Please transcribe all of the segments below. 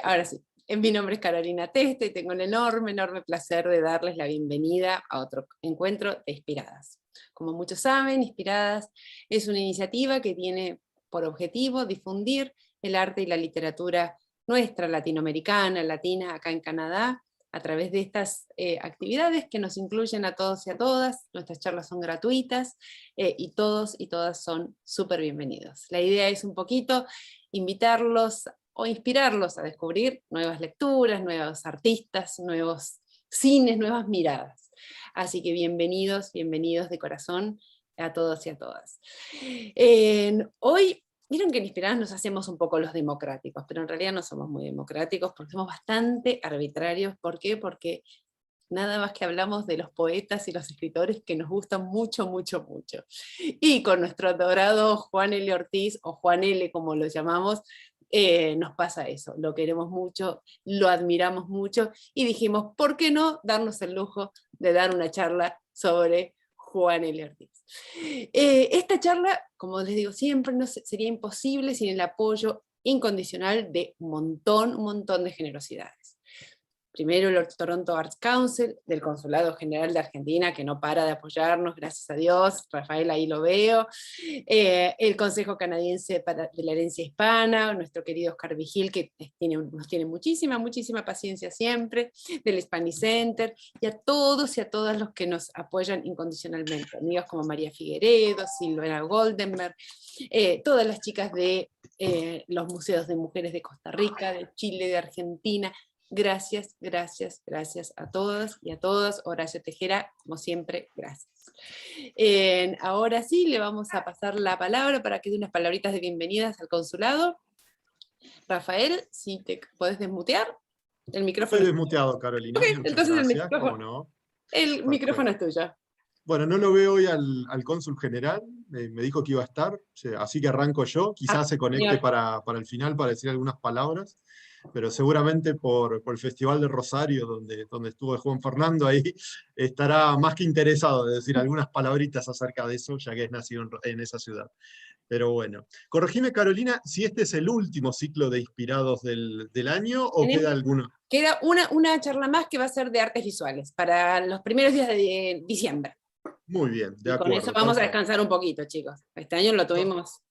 Ahora sí, mi nombre es Carolina Teste y tengo el enorme, enorme placer de darles la bienvenida a otro encuentro de Inspiradas. Como muchos saben, Inspiradas es una iniciativa que tiene por objetivo difundir el arte y la literatura nuestra, latinoamericana, latina, acá en Canadá, a través de estas actividades que nos incluyen a todos y a todas. Nuestras charlas son gratuitas y todos y todas son súper bienvenidos. La idea es un poquito invitarlos o inspirarlos a descubrir nuevas lecturas, nuevos artistas, nuevos cines, nuevas miradas. Así que bienvenidos, bienvenidos de corazón a todos y a todas. Hoy, vieron que en Inspiradas nos hacemos un poco los democráticos, pero en realidad no somos muy democráticos porque somos bastante arbitrarios. ¿Por qué? Porque nada más que hablamos de los poetas y los escritores que nos gustan mucho, mucho, mucho. Y con nuestro adorado Juan L. Ortiz, o Juan L. como lo llamamos, nos pasa eso, lo queremos mucho, lo admiramos mucho, y dijimos, ¿por qué no darnos el lujo de dar una charla sobre Juan L. Ortiz? Esta charla, como les digo siempre, no sería imposible sin el apoyo incondicional de un montón de generosidades. Primero el Toronto Arts Council, del Consulado General de Argentina, que no para de apoyarnos, gracias a Dios, Rafael ahí lo veo, el Consejo Canadiense de la Herencia Hispana, nuestro querido Oscar Vigil, que nos tiene muchísima, muchísima paciencia siempre, del Spanish Center, y a todos y a todas los que nos apoyan incondicionalmente, amigos como María Figueredo, Silvana Goldenberg, todas las chicas de los museos de mujeres de Costa Rica, de Chile, de Argentina. Gracias, gracias, gracias a todos y a todas. Horacio Tejera, como siempre, gracias. Ahora sí, le vamos a pasar la palabra para que dé unas palabritas de bienvenidas al consulado. Rafael, si te podés desmutear, el micrófono. Estoy desmuteado, Carolina. Okay, muchas entonces gracias. ¿Cómo no? El micrófono es tuyo. Bueno, no lo veo hoy al cónsul general, me dijo que iba a estar, así que arranco yo. Quizás se conecte para el final para decir algunas palabras, pero seguramente por el Festival de Rosario, donde estuvo Juan Fernando, ahí estará más que interesado de decir algunas palabritas acerca de eso, ya que es nacido en esa ciudad. Pero bueno, corregime, Carolina, si este es el último ciclo de Inspirados del año o queda alguno. Queda una charla más que va a ser de artes visuales para los primeros días de diciembre. Muy bien, de acuerdo. Con eso vamos a descansar un poquito, chicos. Este año lo tuvimos.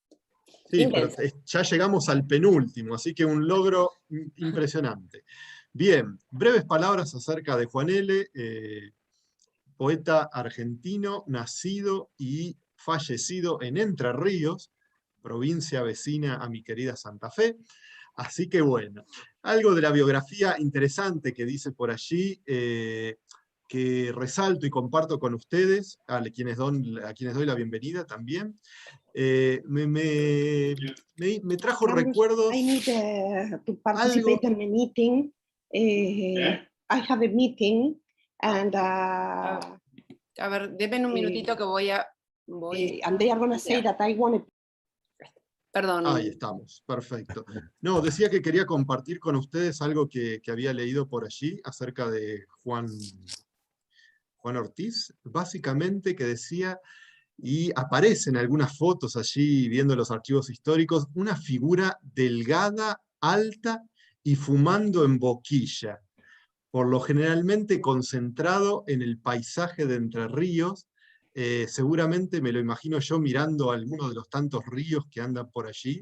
Sí, intenso. pero ya llegamos al penúltimo, así que un logro impresionante. Bien, breves palabras acerca de Juan L., poeta argentino, nacido y fallecido en Entre Ríos, provincia vecina a mi querida Santa Fe. Así que bueno, algo de la biografía interesante que dice por allí, que resalto y comparto con ustedes, a quienes doy la bienvenida también. Me trajo recuerdos. I need to participate in a meeting. I have a meeting and a ver, denme un minutito que voy and they are going to say that I want to. Perdón. Ahí estamos, perfecto. No, decía que quería compartir con ustedes algo que había leído por allí acerca de Juan Ortiz, básicamente que decía, y aparecen algunas fotos allí viendo los archivos históricos, una figura delgada, alta y fumando en boquilla, por lo generalmente concentrado en el paisaje de Entre Ríos. Seguramente me lo imagino yo mirando algunos de los tantos ríos que andan por allí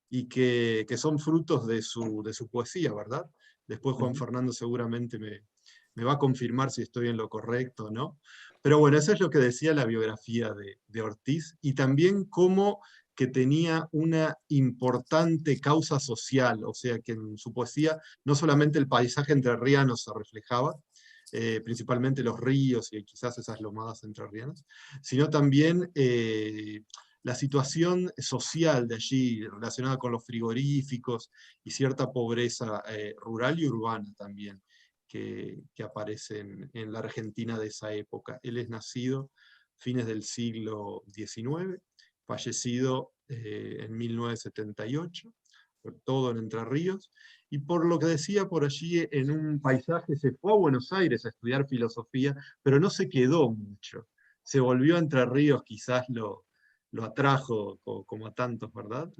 y que son frutos de su poesía, ¿verdad? Después Juan Fernando seguramente me va a confirmar si estoy en lo correcto o no. Pero bueno, eso es lo que decía la biografía de Ortiz, y también cómo que tenía una importante causa social, o sea que en su poesía no solamente el paisaje entrerriano se reflejaba, principalmente los ríos y quizás esas lomadas entrerrianas, sino también la situación social de allí, relacionada con los frigoríficos y cierta pobreza rural y urbana también, que aparecen en la Argentina de esa época. Él es nacido fines del siglo XIX, fallecido en 1978, todo en Entre Ríos, y por lo que decía por allí, en un paisaje se fue a Buenos Aires a estudiar filosofía, pero no se quedó mucho. Se volvió a Entre Ríos, quizás lo atrajo, como a tantos, ¿verdad?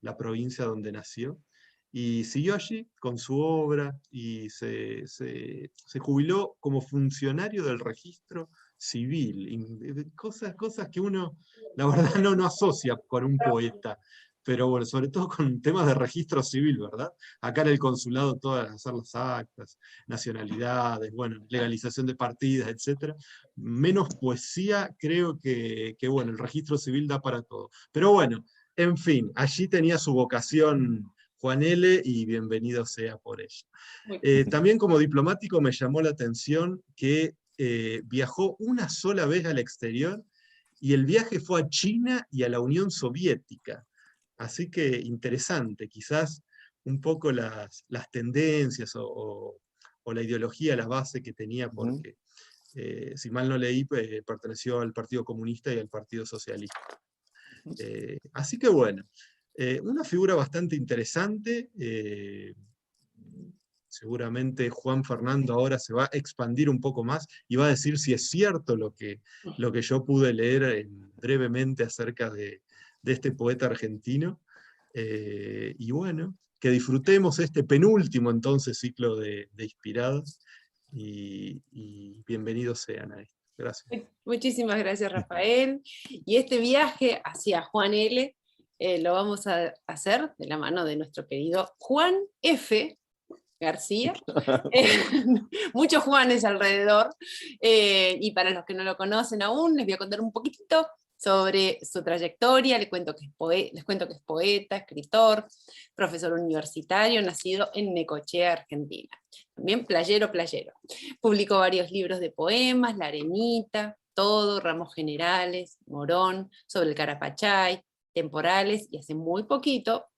La provincia donde nació. y siguió allí con su obra y se jubiló como funcionario del registro civil. Cosas que uno, la verdad, no asocia con un poeta, pero bueno, sobre todo con temas de registro civil, ¿verdad? Acá en el consulado todas hacer las actas, nacionalidades, bueno, legalización de partidas, etc. Menos poesía, creo que bueno, el registro civil da para todo. Pero bueno, en fin, allí tenía su vocación Juan L. y bienvenido sea por ello. También como diplomático me llamó la atención que viajó una sola vez al exterior y el viaje fue a China y a la Unión Soviética. Así que interesante, quizás un poco las tendencias o la ideología, la base que tenía, porque si mal no leí, perteneció al Partido Comunista y al Partido Socialista. Así que bueno, una figura bastante interesante. Seguramente Juan Fernando ahora se va a expandir un poco más y va a decir si es cierto lo que yo pude leer brevemente acerca de este poeta argentino. Y bueno, que disfrutemos este penúltimo entonces ciclo de Inspiradas y bienvenidos sean a esto. Gracias. Muchísimas gracias, Rafael. Y este viaje hacia Juan L. Lo vamos a hacer de la mano de nuestro querido Juan F. García. Muchos Juanes alrededor. Y para los que no lo conocen aún, les voy a contar un poquitito sobre su trayectoria. Les cuento que es poeta, escritor, profesor universitario, nacido en Necochea, Argentina. También playero. Publicó varios libros de poemas, La Arenita, Todo, Ramos Generales, Morón, Sobre el Carapachay, Temporales, y hace muy poquito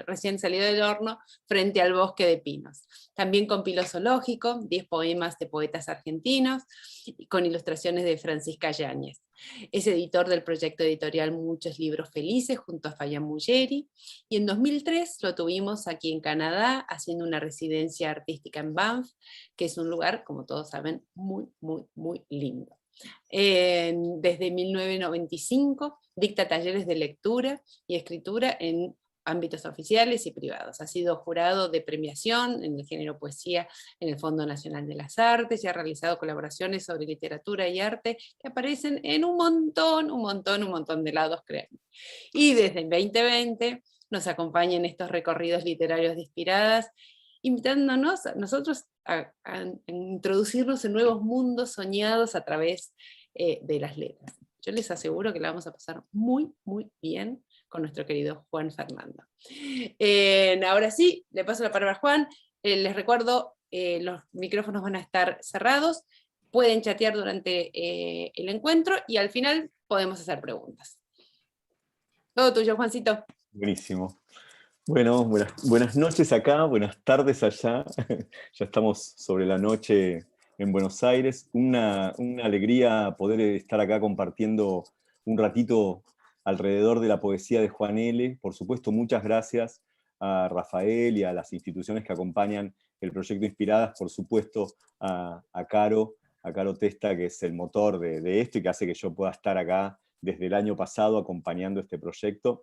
recién salido del horno, Frente al Bosque de Pinos. También compiló Zoológico, 10 poemas de poetas argentinos, con ilustraciones de Francisca Yáñez. Es editor del proyecto editorial Muchos Libros Felices, junto a Fayán Muggeri, y en 2003 lo tuvimos aquí en Canadá, haciendo una residencia artística en Banff, que es un lugar, como todos saben, muy, muy, muy lindo. Desde 1995 dicta talleres de lectura y escritura en ámbitos oficiales y privados. Ha sido jurado de premiación en el género poesía en el Fondo Nacional de las Artes y ha realizado colaboraciones sobre literatura y arte que aparecen en un montón de lados, créanme. Y desde el 2020 nos acompaña en estos recorridos literarios de Inspiradas, invitándonos a nosotros a introducirnos en nuevos mundos soñados a través de las letras. Yo les aseguro que la vamos a pasar muy, muy bien con nuestro querido Juan Fernando. Ahora sí, le paso la palabra a Juan. Les recuerdo, los micrófonos van a estar cerrados, pueden chatear durante el encuentro y al final podemos hacer preguntas. Todo tuyo, Juancito. Buenísimo. Bueno, buenas noches acá, buenas tardes allá. Ya estamos sobre la noche en Buenos Aires. Una alegría poder estar acá compartiendo un ratito alrededor de la poesía de Juan L. Por supuesto, muchas gracias a Rafael y a las instituciones que acompañan el proyecto Inspiradas, por supuesto a Caro Testa, que es el motor de esto y que hace que yo pueda estar acá desde el año pasado acompañando este proyecto,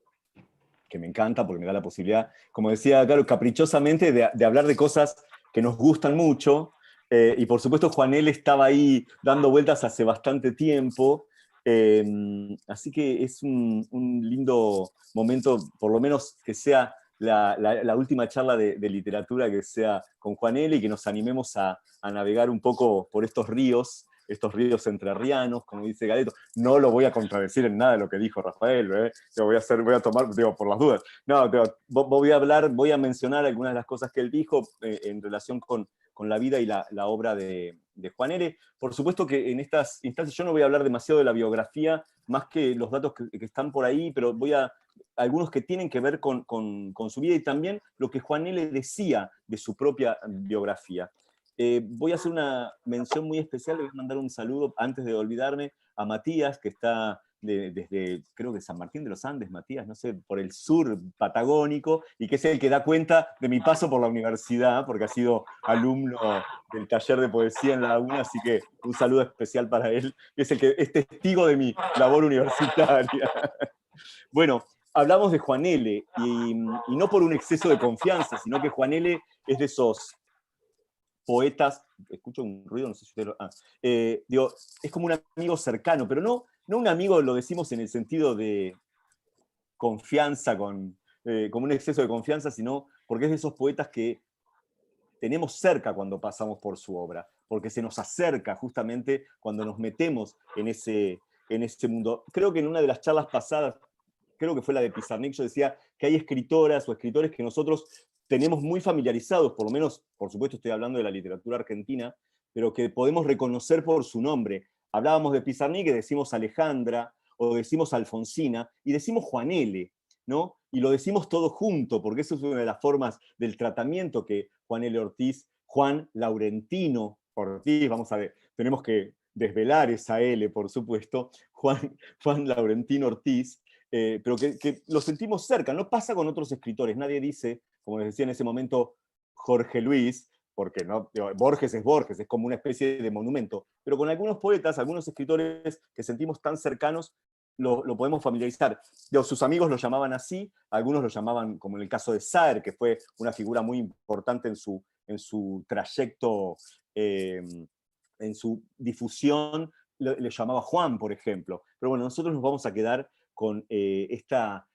que me encanta porque me da la posibilidad, como decía Caro, caprichosamente de hablar de cosas que nos gustan mucho, y por supuesto Juan L. estaba ahí dando vueltas hace bastante tiempo, así que es un lindo momento, por lo menos que sea la última charla de literatura que sea con Juan L. y que nos animemos a navegar un poco por estos ríos entrerrianos, como dice Galeto. No lo voy a contradecir en nada de lo que dijo Rafael, voy a tomar, por las dudas. No, voy a mencionar algunas de las cosas que él dijo en relación con la vida y la obra de Juan L. Por supuesto que en estas instancias yo no voy a hablar demasiado de la biografía, más que los datos que están por ahí, pero algunos que tienen que ver con su vida y también lo que Juan L. decía de su propia biografía. Voy a hacer una mención muy especial, le voy a mandar un saludo antes de olvidarme a Matías, que está desde, creo que San Martín de los Andes, Matías, no sé, por el sur patagónico, y que es el que da cuenta de mi paso por la universidad, porque ha sido alumno del taller de poesía en La Laguna, así que un saludo especial para él, que es el que es testigo de mi labor universitaria. Bueno, hablamos de Juan L. Y no por un exceso de confianza, sino que Juan L. es de esos poetas, escucho un ruido, no sé si usted lo... digo, es como un amigo cercano, pero no un amigo, lo decimos en el sentido de confianza, como un exceso de confianza, sino porque es de esos poetas que tenemos cerca cuando pasamos por su obra, porque se nos acerca justamente cuando nos metemos en ese mundo. Creo que en una de las charlas pasadas, creo que fue la de Pizarnik, yo decía que hay escritoras o escritores que nosotros tenemos muy familiarizados, por lo menos, por supuesto estoy hablando de la literatura argentina, pero que podemos reconocer por su nombre. Hablábamos de Pizarnik y decimos Alejandra, o decimos Alfonsina, y decimos Juan L., ¿no? Y lo decimos todo junto, porque eso es una de las formas del tratamiento que Juan L. Ortiz, Juan Laurentino Ortiz, vamos a ver, tenemos que desvelar esa L, por supuesto, Juan Laurentino Ortiz, pero que lo sentimos cerca. No pasa con otros escritores, nadie dice, como les decía en ese momento, Jorge Luis, porque no, Borges, es como una especie de monumento, pero con algunos poetas, algunos escritores que sentimos tan cercanos, lo podemos familiarizar. Sus amigos lo llamaban así, algunos lo llamaban, como en el caso de Saer, que fue una figura muy importante en su trayecto, en su difusión, le llamaba Juan, por ejemplo. Pero bueno, nosotros nos vamos a quedar con esta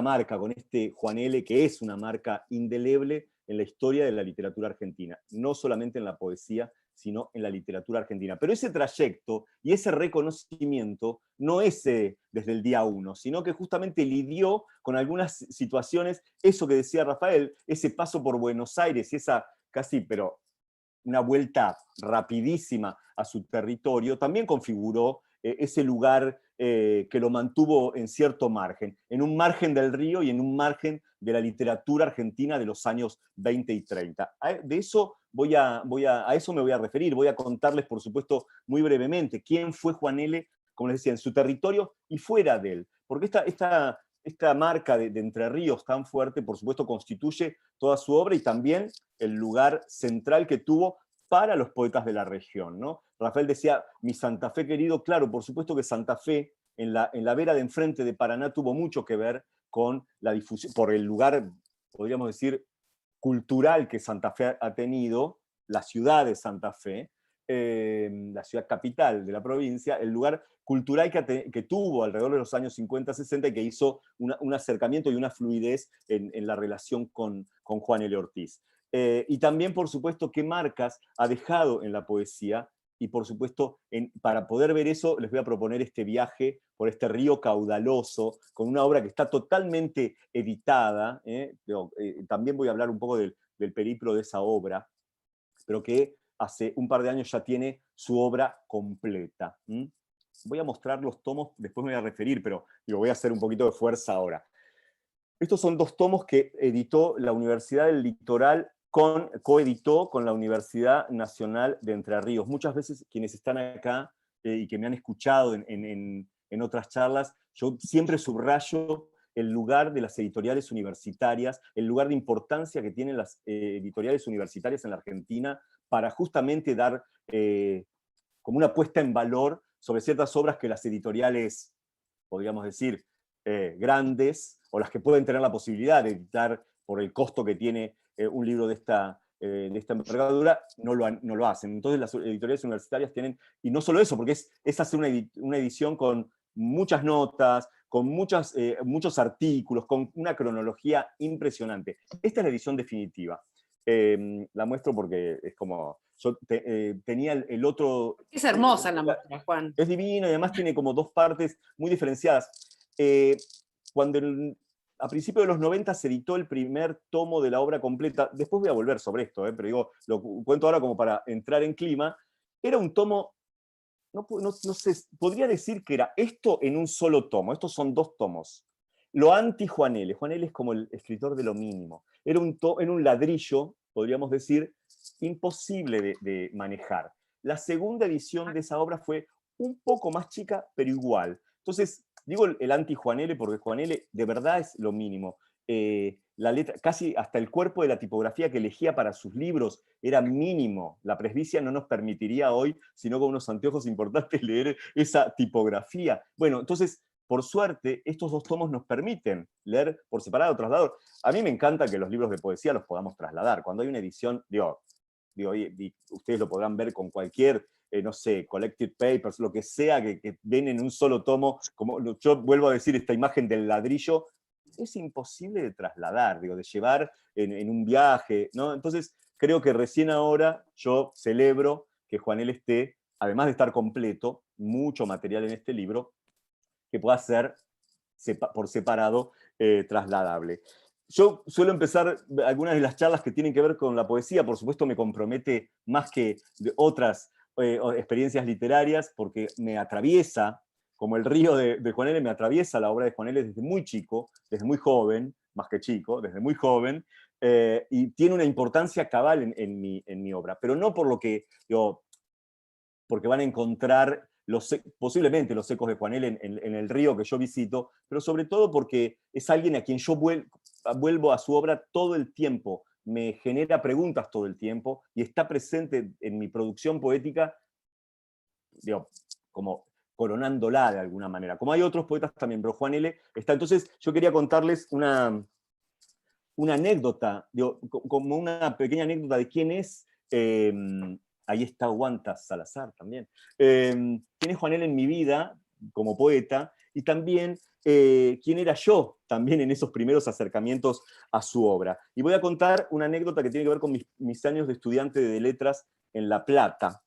marca, con este Juan L., que es una marca indeleble en la historia de la literatura argentina, no solamente en la poesía, sino en la literatura argentina. Pero ese trayecto y ese reconocimiento no es desde el día uno, sino que justamente lidió con algunas situaciones, eso que decía Rafael, ese paso por Buenos Aires y esa casi, pero una vuelta rapidísima a su territorio, también configuró ese lugar que lo mantuvo en cierto margen, en un margen del río y en un margen de la literatura argentina de los años 20 y 30. De eso a eso me voy a referir, voy a contarles, por supuesto, muy brevemente, quién fue Juan L., como les decía, en su territorio y fuera de él. Porque esta marca de Entre Ríos tan fuerte, por supuesto, constituye toda su obra y también el lugar central que tuvo para los poetas de la región, ¿no? Rafael decía, mi Santa Fe querido, claro, por supuesto que Santa Fe, en la vera de enfrente de Paraná, tuvo mucho que ver con la difusión, por el lugar, podríamos decir, cultural que Santa Fe ha tenido, la ciudad de Santa Fe, la ciudad capital de la provincia, el lugar cultural que tuvo alrededor de los años 50, 60 y que hizo un acercamiento y una fluidez en la relación con Juan L. Ortiz. Y también, por supuesto, qué marcas ha dejado en la poesía, y por supuesto, para poder ver eso, les voy a proponer este viaje por este río caudaloso, con una obra que está totalmente editada, también voy a hablar un poco del periplo de esa obra, pero que hace un par de años ya tiene su obra completa. Voy a mostrar los tomos, después me voy a referir, pero voy a hacer un poquito de fuerza ahora. Estos son 2 tomos que editó la Universidad del Litoral, coeditó con la Universidad Nacional de Entre Ríos. Muchas veces quienes están acá y que me han escuchado en otras charlas, yo siempre subrayo el lugar de las editoriales universitarias, el lugar de importancia que tienen las editoriales universitarias en la Argentina para justamente dar como una puesta en valor sobre ciertas obras que las editoriales, podríamos decir, grandes, o las que pueden tener la posibilidad de editar por el costo que tiene un libro de esta envergadura, no lo hacen. Entonces las editoriales universitarias tienen, y no solo eso, porque es hacer una edición con muchas notas, con muchos artículos, con una cronología impresionante. Esta es la edición definitiva. La muestro porque es como... Yo tenía el otro... Es hermosa la muestra, Juan. Es divino y además tiene como 2 partes muy diferenciadas. Cuando a principios de los 90 se editó el primer tomo de la obra completa, después voy a volver sobre esto, pero digo, lo cuento ahora como para entrar en clima, era un tomo, no sé, podría decir que era esto en un solo tomo, estos son 2 tomos. Lo anti-Juan L. Juan L. es como el escritor de lo mínimo. Era un ladrillo, podríamos decir, imposible de manejar. La segunda edición de esa obra fue un poco más chica, pero igual. Entonces, digo el anti-Juan L. porque Juan L. de verdad es lo mínimo. La letra, casi hasta el cuerpo de la tipografía que elegía para sus libros era mínimo. La presbicia no nos permitiría hoy, sino con unos anteojos importantes, leer esa tipografía. Bueno, entonces por suerte, estos 2 tomos nos permiten leer por separado, trasladado. A mí me encanta que los libros de poesía los podamos trasladar. Cuando hay una edición, y ustedes lo podrán ver con cualquier, no sé, collected papers, lo que sea, que ven en un solo tomo, como yo vuelvo a decir, esta imagen del ladrillo, es imposible de trasladar, de llevar en un viaje, ¿no? Entonces, creo que recién ahora yo celebro que Juanel esté, además de estar completo, mucho material en este libro, que pueda ser por separado trasladable. Yo suelo empezar algunas de las charlas que tienen que ver con la poesía, por supuesto me compromete más que otras experiencias literarias, porque me atraviesa, como el río de Juan L., me atraviesa la obra de Juan L. desde muy chico, desde muy joven, más que chico, desde muy joven, y tiene una importancia cabal en mi obra, pero no por lo que, porque van a encontrar posiblemente los ecos de Juan L. en el río que yo visito, pero sobre todo porque es alguien a quien yo vuelvo a su obra todo el tiempo, me genera preguntas todo el tiempo y está presente en mi producción poética, como coronándola de alguna manera. Como hay otros poetas también, pero Juan L. está. Entonces yo quería contarles una anécdota, como una pequeña anécdota de quién es. Ahí está Guantas Salazar también. ¿Quién es Juan L. en mi vida como poeta? Y también quién era yo también en esos primeros acercamientos a su obra. Y voy a contar una anécdota que tiene que ver con mis años de estudiante de letras en La Plata.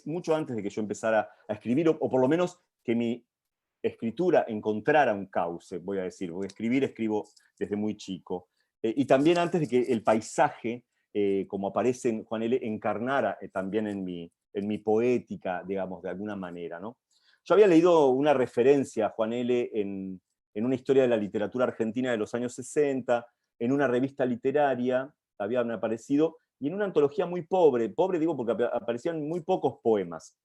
Mucho antes de que yo empezara a escribir, o por lo menos que mi escritura encontrara un cauce, voy a decir, porque escribo desde muy chico. Y también antes de que el paisaje, como aparece en Juan L., encarnara también en mi poética, digamos, de alguna manera, ¿no? Yo había leído una referencia a Juan L. en una historia de la literatura argentina de los años 60, en una revista literaria, habían aparecido, y en una antología muy pobre digo porque aparecían muy pocos poemas.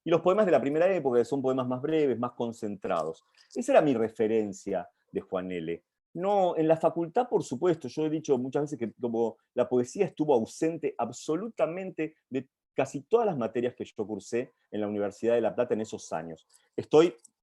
Y los poemas de la primera época, que son poemas más breves, más concentrados. Esa era mi referencia de Juan L. No, en la facultad, por supuesto, yo he dicho muchas veces que como la poesía estuvo ausente absolutamente de casi todas las materias que yo cursé en la Universidad de La Plata en esos años.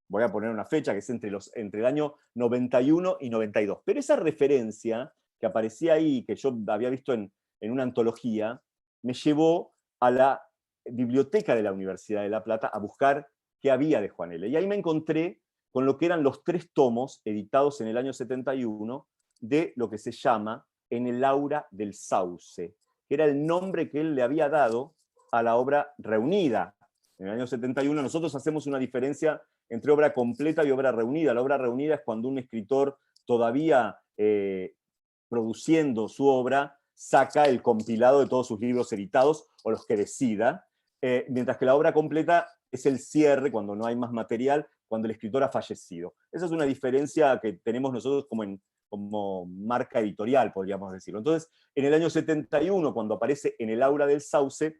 Voy a poner una fecha, que es entre el año 91 y 92. Pero esa referencia que aparecía ahí, que yo había visto en una antología, me llevó a la biblioteca de la Universidad de La Plata a buscar qué había de Juan L. Y ahí me encontré con lo que eran los 3 tomos editados en el año 71 de lo que se llama En el aura del sauce, que era el nombre que él le había dado a la obra reunida. En el año 71 nosotros hacemos una diferencia entre obra completa y obra reunida. La obra reunida es cuando un escritor todavía produciendo su obra saca el compilado de todos sus libros editados o los que decida, mientras que la obra completa es el cierre, cuando no hay más material, cuando el escritor ha fallecido. Esa es una diferencia que tenemos nosotros como marca editorial, podríamos decirlo. Entonces, en el año 71, cuando aparece En el aura del sauce,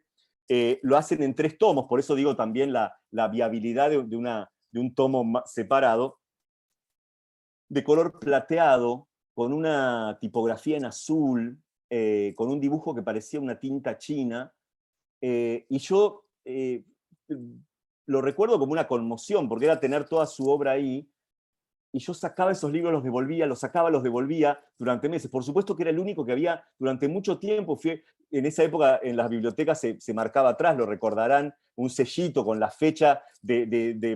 lo hacen en 3 tomos, por eso digo también la viabilidad de un tomo separado, de color plateado, con una tipografía en azul, con un dibujo que parecía una tinta china, y yo lo recuerdo como una conmoción, porque era tener toda su obra ahí, y yo sacaba esos libros, los devolvía, los sacaba, los devolvía durante meses. Por supuesto que era el único que había durante mucho tiempo. En esa época en las bibliotecas se marcaba atrás, lo recordarán, un sellito con la fecha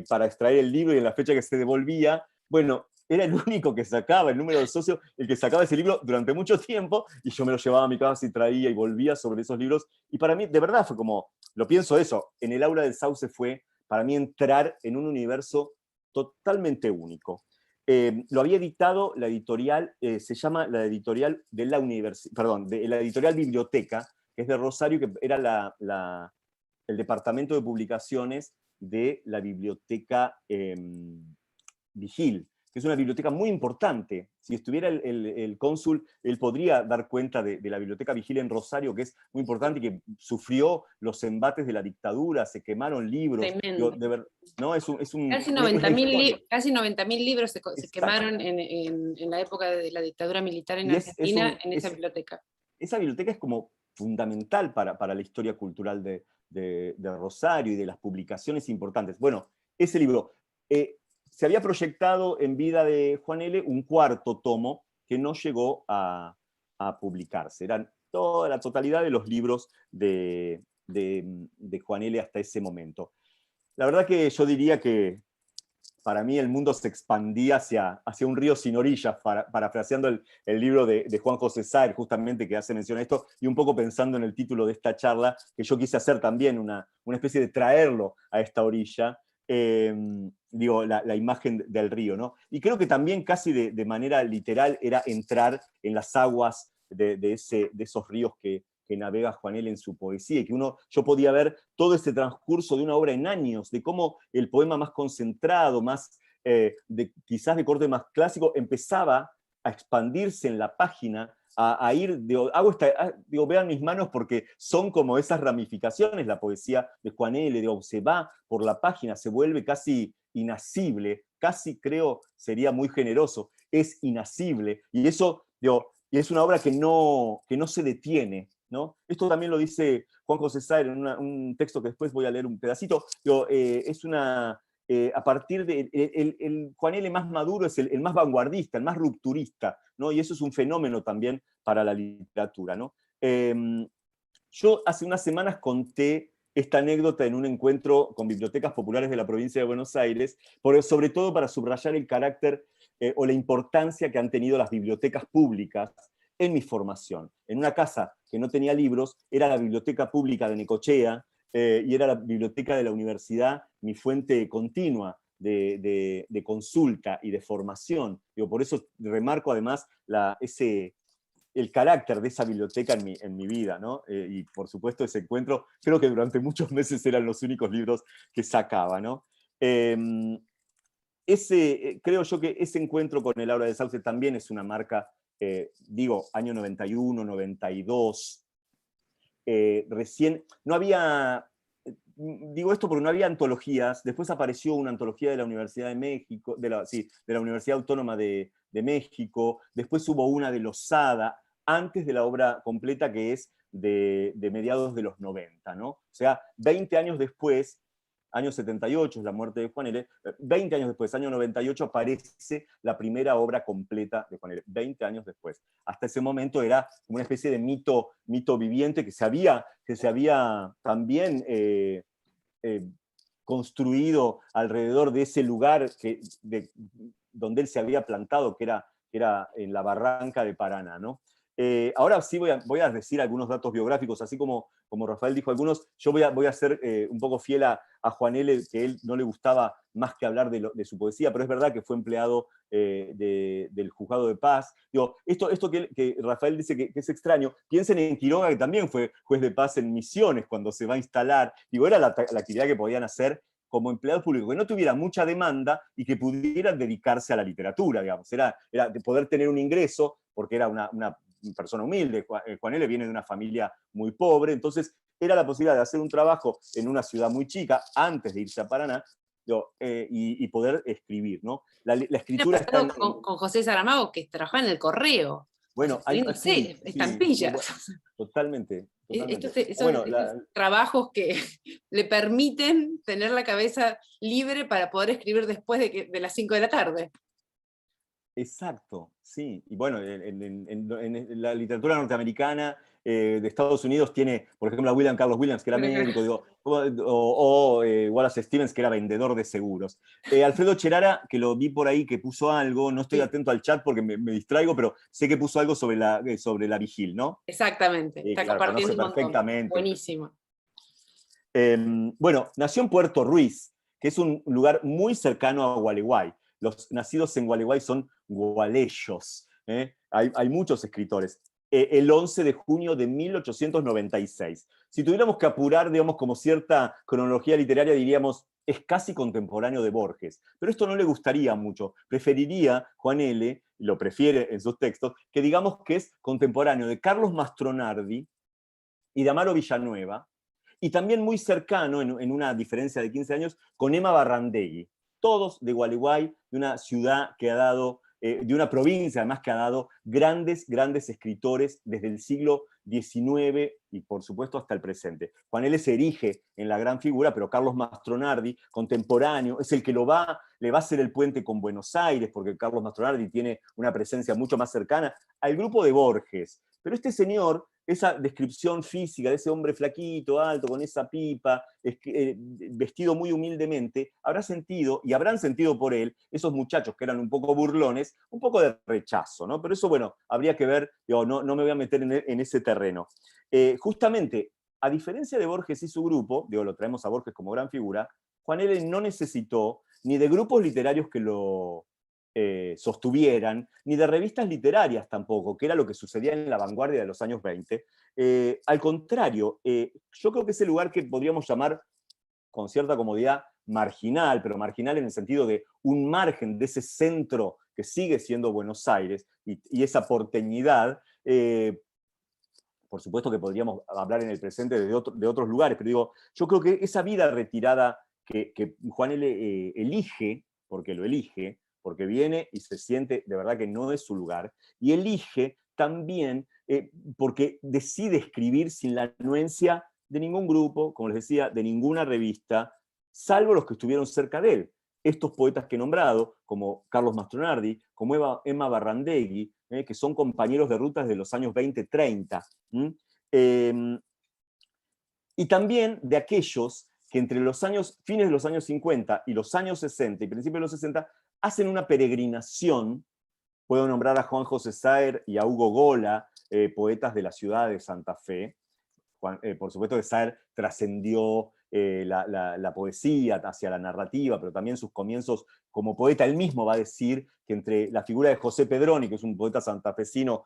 para extraer el libro y en la fecha que se devolvía. Bueno, era el único que sacaba, el número de socio, el que sacaba ese libro durante mucho tiempo, y yo me lo llevaba a mi casa y traía y volvía sobre esos libros. Y para mí, de verdad, fue como, lo pienso eso, En el aura del sauce fue para mí entrar en un universo totalmente único. Lo había editado la editorial, se llama la editorial de la la editorial Biblioteca, que es de Rosario, que era el departamento de publicaciones de la biblioteca Vigil, que es una biblioteca muy importante. Si estuviera el cónsul, él podría dar cuenta de la biblioteca Vigil en Rosario, que es muy importante y que sufrió los embates de la dictadura, se quemaron libros. ¿No? Casi 90.000 libros se quemaron en la época de la dictadura militar en Argentina, en esa biblioteca. Esa biblioteca es como fundamental para la historia cultural de Rosario y de las publicaciones importantes. Bueno, ese libro. Se había proyectado en vida de Juan L. un cuarto tomo que no llegó a publicarse. Eran toda la totalidad de los libros de Juan L. hasta ese momento. La verdad que yo diría que para mí el mundo se expandía hacia un río sin orillas, parafraseando el libro de Juan José Saer, justamente, que hace mención a esto, y un poco pensando en el título de esta charla, que yo quise hacer también una especie de traerlo a esta orilla, digo, la imagen del río, ¿no? Y creo que también casi de manera literal era entrar en las aguas de esos ríos que navega Juan L. en su poesía, y que yo podía ver todo ese transcurso de una obra en años, de cómo el poema más concentrado, más quizás de corte más clásico, empezaba a expandirse en la página, a ir, vean mis manos porque son como esas ramificaciones, la poesía de Juan L., se va por la página, se vuelve casi inasible, casi creo sería muy generoso, es inasible, y eso, y es una obra que no se detiene, ¿no? Esto también lo dice Juan José Saer en un texto que después voy a leer un pedacito. Es una, a partir de... El Juan L. más maduro es el más vanguardista, el más rupturista, ¿no? Y eso es un fenómeno también para la literatura, ¿no? Yo hace unas semanas conté esta anécdota en un encuentro con bibliotecas populares de la provincia de Buenos Aires, sobre todo para subrayar el carácter o la importancia que han tenido las bibliotecas públicas en mi formación. En una casa que no tenía libros, era la biblioteca pública de Necochea, y era la biblioteca de la universidad, mi fuente continua de consulta y de formación. Por eso remarco además el carácter de esa biblioteca en mi vida, ¿no? Y por supuesto ese encuentro, creo que durante muchos meses eran los únicos libros que sacaba, ¿no? Creo yo que ese encuentro con el Aura de Sauce también es una marca, año 91, 92, recién, no había, digo esto porque no había antologías, después apareció una antología de la Universidad de México, de la Universidad Autónoma de México, después hubo una de Losada, antes de la obra completa que es de mediados de los 90, ¿no? O sea, 20 años después, año 78 es la muerte de Juan L., 20 años después, año 98, aparece la primera obra completa de Juan L., 20 años después. Hasta ese momento era una especie de mito viviente que se había también construido alrededor de ese lugar donde él se había plantado, que era en la barranca de Paraná, ¿no? Ahora sí voy a decir algunos datos biográficos, así como Rafael dijo algunos, yo voy a ser un poco fiel a Juan L., que él no le gustaba más que hablar de su poesía, pero es verdad que fue empleado del juzgado de paz. Esto que Rafael dice que es extraño, piensen en Quiroga, que también fue juez de paz en Misiones cuando se va a instalar. Era la actividad que podían hacer como empleado público, que no tuviera mucha demanda y que pudiera dedicarse a la literatura, digamos. Era de poder tener un ingreso, porque era una persona humilde. Juan L. viene de una familia muy pobre, entonces era la posibilidad de hacer un trabajo en una ciudad muy chica antes de irse a Paraná, y poder escribir, ¿no? La escritura está con José Saramago, que trabajaba en el correo. Bueno, sí, estampillas. Totalmente. Estos trabajos que le permiten tener la cabeza libre para poder escribir después de las 5 de la tarde. Exacto, sí. Y bueno, en la literatura norteamericana de Estados Unidos tiene, por ejemplo, a William Carlos Williams, que era médico, o Wallace Stevens, que era vendedor de seguros. Alfredo Cherara, que lo vi por ahí, que puso algo, no estoy atento al chat porque me distraigo, pero sé que puso algo sobre la Vigil, ¿no? Exactamente, está compartiendo perfectamente. Buenísimo. Bueno, nació en Puerto Ruiz, que es un lugar muy cercano a Gualeguay. Los nacidos en Gualeguay son gualeyos. Hay muchos escritores. El 11 de junio de 1896. Si tuviéramos que apurar, digamos, como cierta cronología literaria, diríamos, es casi contemporáneo de Borges. Pero esto no le gustaría mucho. Preferiría, Juan L., lo prefiere en sus textos, que digamos que es contemporáneo de Carlos Mastronardi y de Amaro Villanueva, y también muy cercano, en una diferencia de 15 años, con Emma Barrandegui. Todos de Gualeguay, de una ciudad que ha dado de una provincia además que ha dado grandes escritores desde el siglo XIX y por supuesto hasta el presente. Juan L. se erige en la gran figura, pero Carlos Mastronardi, contemporáneo, es el que le va a hacer el puente con Buenos Aires, porque Carlos Mastronardi tiene una presencia mucho más cercana al grupo de Borges. Pero este señor, esa descripción física de ese hombre flaquito, alto, con esa pipa, vestido muy humildemente, habrán sentido por él, esos muchachos que eran un poco burlones, un poco de rechazo, ¿no? Pero eso, bueno, habría que ver, digo, no me voy a meter en ese terreno. Justamente, a diferencia de Borges y su grupo, digo, lo traemos a Borges como gran figura, Juan L. no necesitó ni de grupos literarios que lo sostuvieran, ni de revistas literarias tampoco, que era lo que sucedía en la vanguardia de los años 20. Al contrario, yo creo que ese lugar que podríamos llamar con cierta comodidad marginal, pero marginal en el sentido de un margen de ese centro que sigue siendo Buenos Aires y esa porteñidad, por supuesto que podríamos hablar en el presente de otros lugares, pero digo, yo creo que esa vida retirada que Juan L. Elige, porque lo elige, porque viene y se siente de verdad que no es su lugar, y elige también porque decide escribir sin la anuencia de ningún grupo, como les decía, de ninguna revista, salvo los que estuvieron cerca de él. Estos poetas que he nombrado, como Carlos Mastronardi, como Emma Barrandegui, que son compañeros de rutas de los años 20-30. Y también de aquellos que entre los fines de los años 50 y los años 60 y principios de los 60 hacen una peregrinación. Puedo nombrar a Juan José Saer y a Hugo Gola, poetas de la ciudad de Santa Fe. Por supuesto que Saer trascendió la poesía hacia la narrativa, pero también sus comienzos como poeta. Él mismo va a decir que entre la figura de José Pedroni, que es un poeta santafesino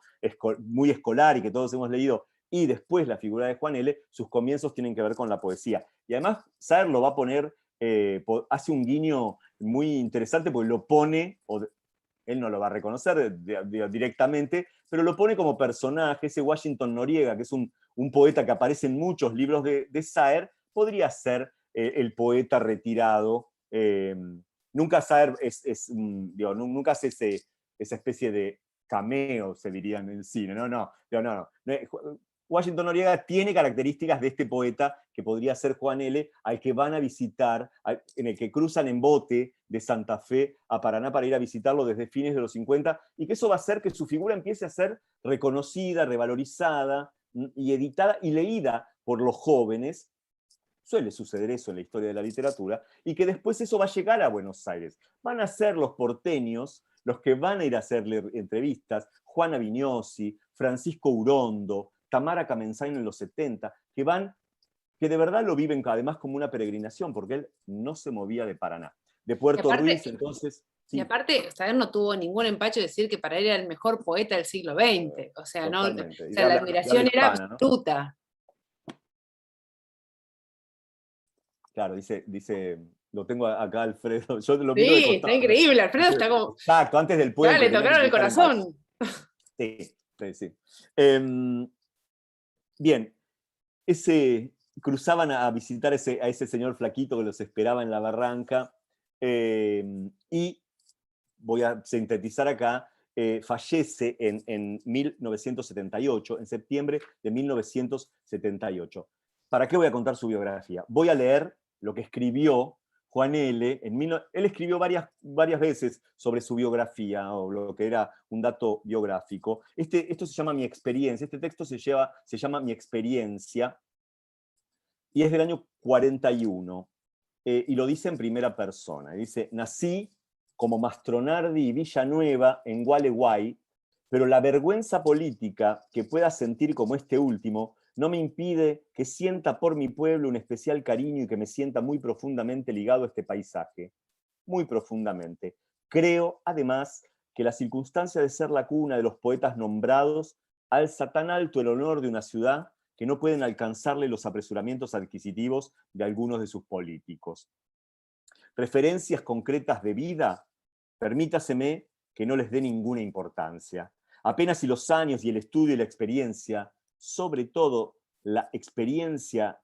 muy escolar y que todos hemos leído, y después la figura de Juan L., sus comienzos tienen que ver con la poesía. Y además Saer lo va a poner, hace un guiño muy interesante, porque lo pone, él no lo va a reconocer directamente, pero lo pone como personaje, ese Washington Noriega, que es un poeta que aparece en muchos libros de Saer, podría ser el poeta retirado. Nunca Saer nunca hace esa especie de cameo, se diría en el cine. No. Washington Noriega tiene características de este poeta que podría ser Juan L., al que van a visitar, en el que cruzan en bote de Santa Fe a Paraná para ir a visitarlo desde fines de los 50, y que eso va a hacer que su figura empiece a ser reconocida, revalorizada y editada y leída por los jóvenes. Suele suceder eso en la historia de la literatura, y que después eso va a llegar a Buenos Aires. Van a ser los porteños los que van a ir a hacerle entrevistas, Juana Vignosi, Francisco Urondo, Tamara Kamenzain en los 70, que de verdad lo viven además como una peregrinación, porque él no se movía de Paraná. De Puerto Ruiz, entonces... Sí. Y aparte, Saer no tuvo ningún empacho de decir que para él era el mejor poeta del siglo XX. O sea, la admiración era absoluta. ¿No? Claro, dice, lo tengo acá Alfredo. Yo lo miro de costado. Está increíble, Alfredo está como... Exacto, antes del puente. Ya, le tocaron el corazón. Sí. Bien, cruzaban a visitar a ese señor flaquito que los esperaba en la barranca, y voy a sintetizar acá, fallece en 1978, en septiembre de 1978. ¿Para qué voy a contar su biografía? Voy a leer lo que escribió Juan L. Él escribió varias veces sobre su biografía, o lo que era un dato biográfico. Esto se llama Mi experiencia, este texto se llama Mi experiencia, y es del año 41, y lo dice en primera persona. Dice: nací como Mastronardi y Villanueva en Gualeguay, pero la vergüenza política que pueda sentir como este último no me impide que sienta por mi pueblo un especial cariño y que me sienta muy profundamente ligado a este paisaje. Muy profundamente. Creo, además, que la circunstancia de ser la cuna de los poetas nombrados alza tan alto el honor de una ciudad que no pueden alcanzarle los apresuramientos adquisitivos de algunos de sus políticos. Referencias concretas de vida, permítaseme que no les dé ninguna importancia. Apenas si los años y el estudio y la experiencia, sobre todo la experiencia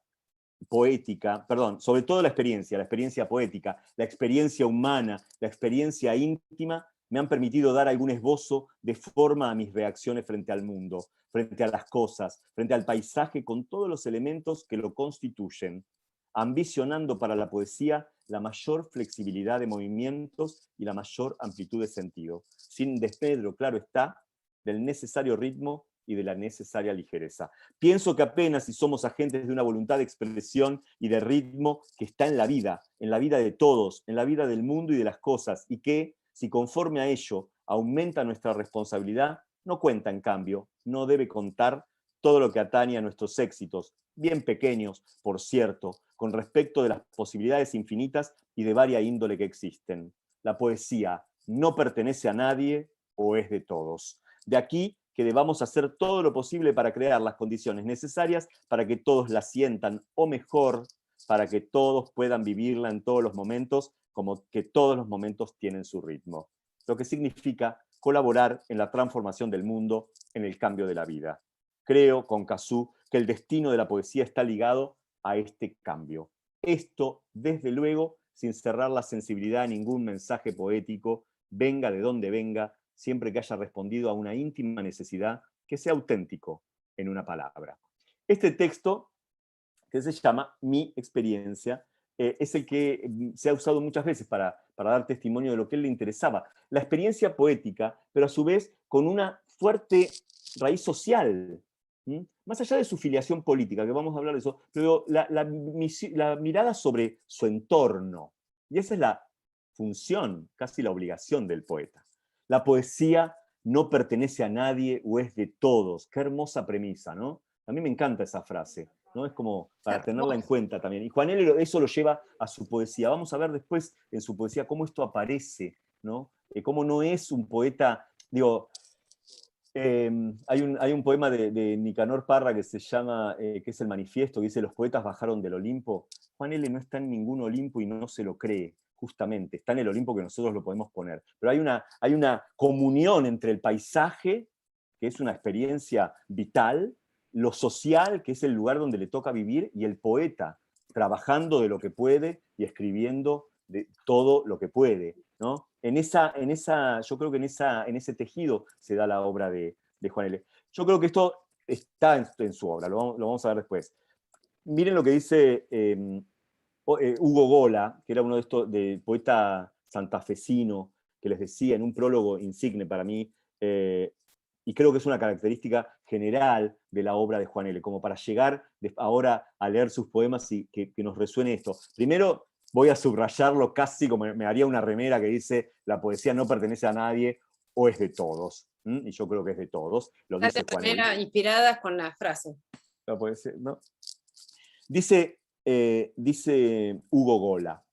poética, sobre todo la experiencia poética, la experiencia humana, la experiencia íntima, me han permitido dar algún esbozo de forma a mis reacciones frente al mundo, frente a las cosas, frente al paisaje con todos los elementos que lo constituyen, ambicionando para la poesía la mayor flexibilidad de movimientos y la mayor amplitud de sentido, sin desmedro, claro está, del necesario ritmo y de la necesaria ligereza. Pienso que apenas si somos agentes de una voluntad de expresión y de ritmo que está en la vida de todos, en la vida del mundo y de las cosas, y que, si conforme a ello aumenta nuestra responsabilidad, no cuenta, en cambio, no debe contar todo lo que atañe a nuestros éxitos, bien pequeños, por cierto, con respecto de las posibilidades infinitas y de varia índole que existen. La poesía no pertenece a nadie o es de todos. De aquí que debamos hacer todo lo posible para crear las condiciones necesarias para que todos la sientan, o mejor, para que todos puedan vivirla en todos los momentos, como que todos los momentos tienen su ritmo. Lo que significa colaborar en la transformación del mundo, en el cambio de la vida. Creo, con Cazzu, que el destino de la poesía está ligado a este cambio. Esto, desde luego, sin cerrar la sensibilidad a ningún mensaje poético, venga de donde venga, siempre que haya respondido a una íntima necesidad que sea auténtico en una palabra. Este texto, que se llama Mi experiencia, es el que se ha usado muchas veces para dar testimonio de lo que a él le interesaba. La experiencia poética, pero a su vez con una fuerte raíz social, más allá de su filiación política, que vamos a hablar de eso, pero la mirada sobre su entorno. Y esa es la función, casi la obligación del poeta. La poesía no pertenece a nadie o es de todos. Qué hermosa premisa, ¿no? A mí me encanta esa frase, ¿no? Es como para tenerla en cuenta también. Y Juan L. eso lo lleva a su poesía. Vamos a ver después en su poesía cómo esto aparece, ¿no? Cómo no es un poeta, digo, hay un poema de Nicanor Parra que se llama, que es el manifiesto, que dice: los poetas bajaron del Olimpo. Juan L. no está en ningún Olimpo y no se lo cree, justamente. Está en el Olimpo que nosotros lo podemos poner. Pero hay una comunión entre el paisaje, que es una experiencia vital, lo social, que es el lugar donde le toca vivir, y el poeta, trabajando de lo que puede y escribiendo de todo lo que puede, ¿no? Yo creo que en ese tejido se da la obra de Juan L. Yo creo que esto está en su obra, lo vamos a ver después. Miren lo que dice Hugo Gola, que era uno de estos, de poeta santafesino, que les decía en un prólogo insigne para mí, y creo que es una característica general de la obra de Juan L., como para llegar ahora a leer sus poemas y que nos resuene esto. Primero, voy a subrayarlo casi como me haría una remera que dice: la poesía no pertenece a nadie o es de todos. Y yo creo que es de todos. Lo dice Juan L. Inspiradas con la frase. La poesía, ¿no? Dice Hugo Gola: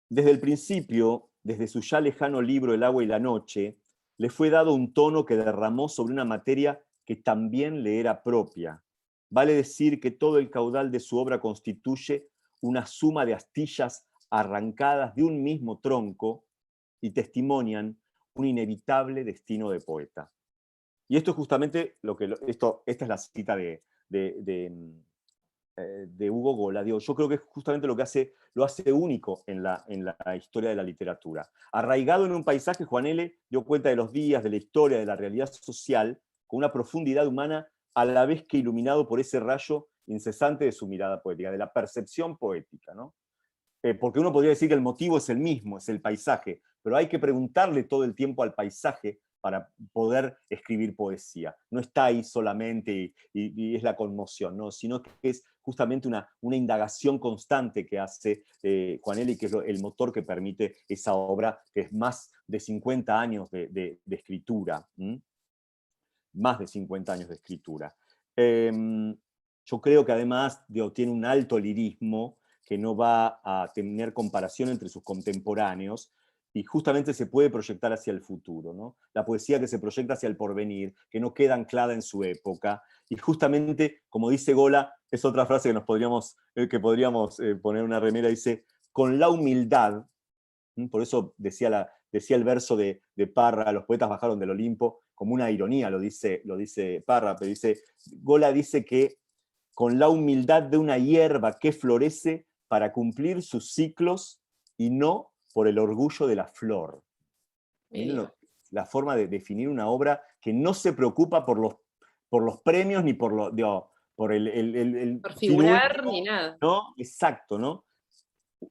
desde el principio, desde su ya lejano libro El agua y la noche, le fue dado un tono que derramó sobre una materia que también le era propia. Vale decir que todo el caudal de su obra constituye una suma de astillas arrancadas de un mismo tronco y testimonian un inevitable destino de poeta. Y esto es justamente esta es la cita de Hugo Gola. Digo, yo creo que es justamente lo hace único en la historia de la literatura. Arraigado en un paisaje, Juan L. dio cuenta de los días, de la historia, de la realidad social, con una profundidad humana, a la vez que iluminado por ese rayo incesante de su mirada poética, de la percepción poética, ¿no? Porque uno podría decir que el motivo es el mismo, es el paisaje, pero hay que preguntarle todo el tiempo al paisaje para poder escribir poesía. No está ahí solamente y es la conmoción, ¿no? Sino que es justamente una indagación constante que hace Juan L., que es el motor que permite esa obra, que es más de 50 años de escritura. Más de 50 años de escritura. Yo creo que además tiene un alto lirismo que no va a tener comparación entre sus contemporáneos, y justamente se puede proyectar hacia el futuro, ¿no? La poesía que se proyecta hacia el porvenir, que no queda anclada en su época, y justamente, como dice Gola, es otra frase que podríamos poner una remera, dice: con la humildad, por eso decía el verso de Parra: los poetas bajaron del Olimpo, como una ironía, lo dice Parra, pero Gola dice que con la humildad de una hierba que florece para cumplir sus ciclos y no por el orgullo de la flor. Miren la forma de definir una obra que no se preocupa por los premios ni por, por el Por figurar último, ni nada. ¿no? Exacto, ¿no?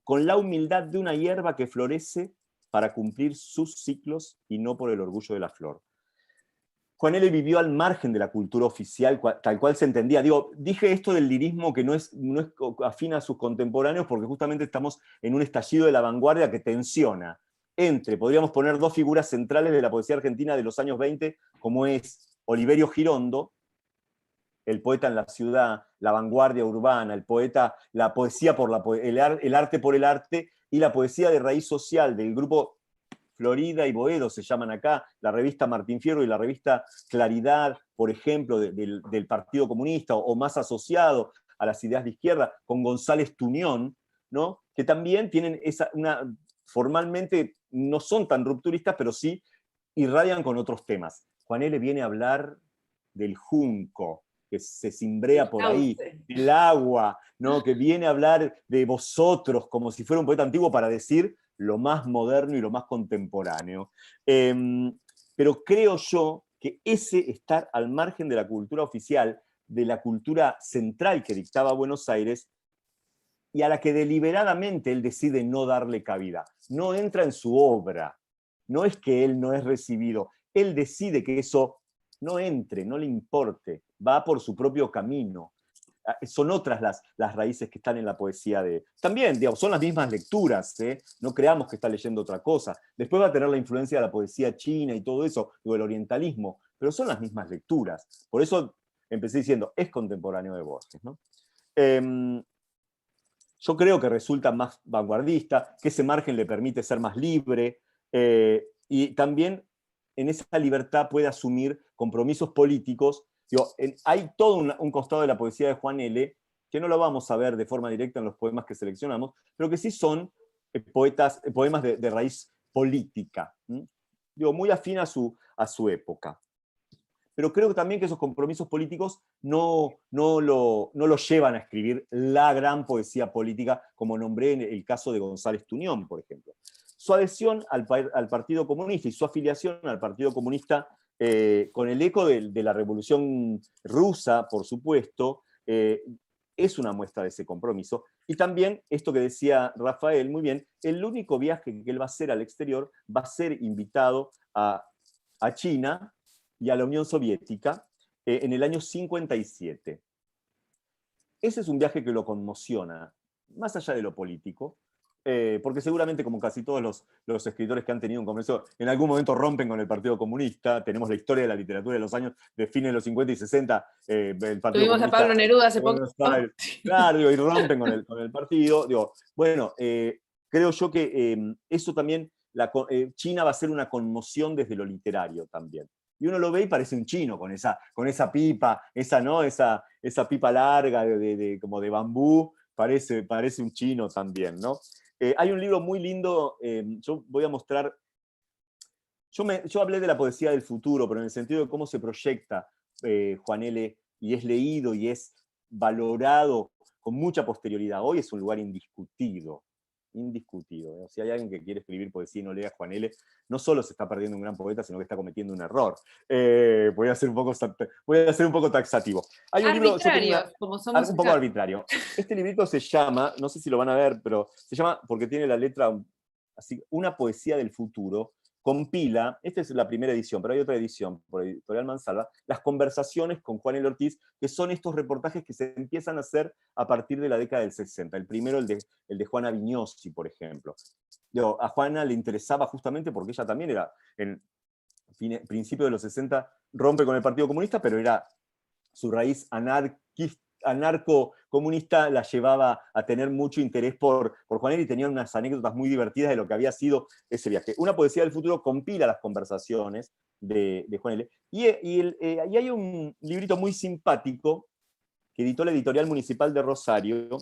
Con la humildad de una hierba que florece para cumplir sus ciclos y no por el orgullo de la flor. Juan L. vivió al margen de la cultura oficial, tal cual se entendía. Dije esto del lirismo que no es afín a sus contemporáneos porque justamente estamos en un estallido de la vanguardia que tensiona entre, podríamos poner dos figuras centrales de la poesía argentina de los años 20, como es Oliverio Girondo, el poeta en la ciudad, la vanguardia urbana, el poeta, la poesía por el arte por el arte, y la poesía de raíz social del grupo Florida y Boedo se llaman acá, la revista Martín Fierro y la revista Claridad, por ejemplo, del Partido Comunista, o más asociado a las ideas de izquierda, con González Tuñón, ¿no? Que también tienen formalmente no son tan rupturistas, pero sí irradian con otros temas. Juan L. viene a hablar del junco, que se cimbrea por ahí, del agua, ¿no? Que viene a hablar de vosotros, como si fuera un poeta antiguo para decir lo más moderno y lo más contemporáneo. Pero creo yo que ese estar al margen de la cultura oficial, de la cultura central que dictaba Buenos Aires, y a la que deliberadamente él decide no darle cabida, no entra en su obra, no es que él no es recibido, él decide que eso no entre, no le importe, va por su propio camino. Son otras las raíces que están en la poesía de... También, digamos, son las mismas lecturas, ¿eh? No creamos que está leyendo otra cosa. Después va a tener la influencia de la poesía china y todo eso, o el orientalismo, pero son las mismas lecturas. Por eso empecé diciendo, es contemporáneo de Borges, ¿no? Yo creo que resulta más vanguardista, que ese margen le permite ser más libre, y también en esa libertad puede asumir compromisos políticos. Hay todo un costado de la poesía de Juan L., que no lo vamos a ver de forma directa en los poemas que seleccionamos, pero que sí son poemas de raíz política, muy afín a su época. Pero creo también que esos compromisos políticos no lo llevan a escribir la gran poesía política, como nombré en el caso de González Tuñón, por ejemplo. Su adhesión al Partido Comunista y su afiliación al Partido Comunista, con el eco de la Revolución Rusa, por supuesto, es una muestra de ese compromiso. Y también, esto que decía Rafael muy bien, el único viaje que él va a hacer al exterior va a ser invitado a China y a la Unión Soviética en el año 57. Ese es un viaje que lo conmociona, más allá de lo político, porque seguramente, como casi todos los escritores que han tenido un congreso, en algún momento rompen con el Partido Comunista. Tenemos la historia de la literatura de los años de fines de los 50 y 60. El Partido Tuvimos Comunista, a Pablo Neruda hace poco. Claro, y rompen con el partido. Bueno, creo yo que eso también, China va a ser una conmoción desde lo literario también. Y uno lo ve y parece un chino con esa pipa, esa pipa larga como de bambú, parece un chino también, ¿no? Hay un libro muy lindo, yo voy a mostrar, yo hablé de la poesía del futuro, pero en el sentido de cómo se proyecta Juan L. y es leído y es valorado con mucha posterioridad. Hoy es un lugar indiscutido. Si hay alguien que quiere escribir poesía y no lea a Juan L., no solo se está perdiendo un gran poeta, sino que está cometiendo un error. Voy a ser un poco taxativo. Hay un arbitrario, libro, como somos un poco arbitrario. Este librito se llama, no sé si lo van a ver, pero se llama, porque tiene la letra así, Una poesía del futuro. Compila, esta es la primera edición, pero hay otra edición por Editorial Mansalva, las conversaciones con Juan L. Ortiz, que son estos reportajes que se empiezan a hacer a partir de la década del 60. El primero, el de Juana Vignosi, por ejemplo. A Juana le interesaba justamente porque ella también era, en principio de los 60, rompe con el Partido Comunista, pero era su raíz anarco-comunista la llevaba a tener mucho interés por Juan L. y tenía unas anécdotas muy divertidas de lo que había sido ese viaje. Una poesía del futuro compila las conversaciones de Juan L. Y hay un librito muy simpático que editó la Editorial Municipal de Rosario,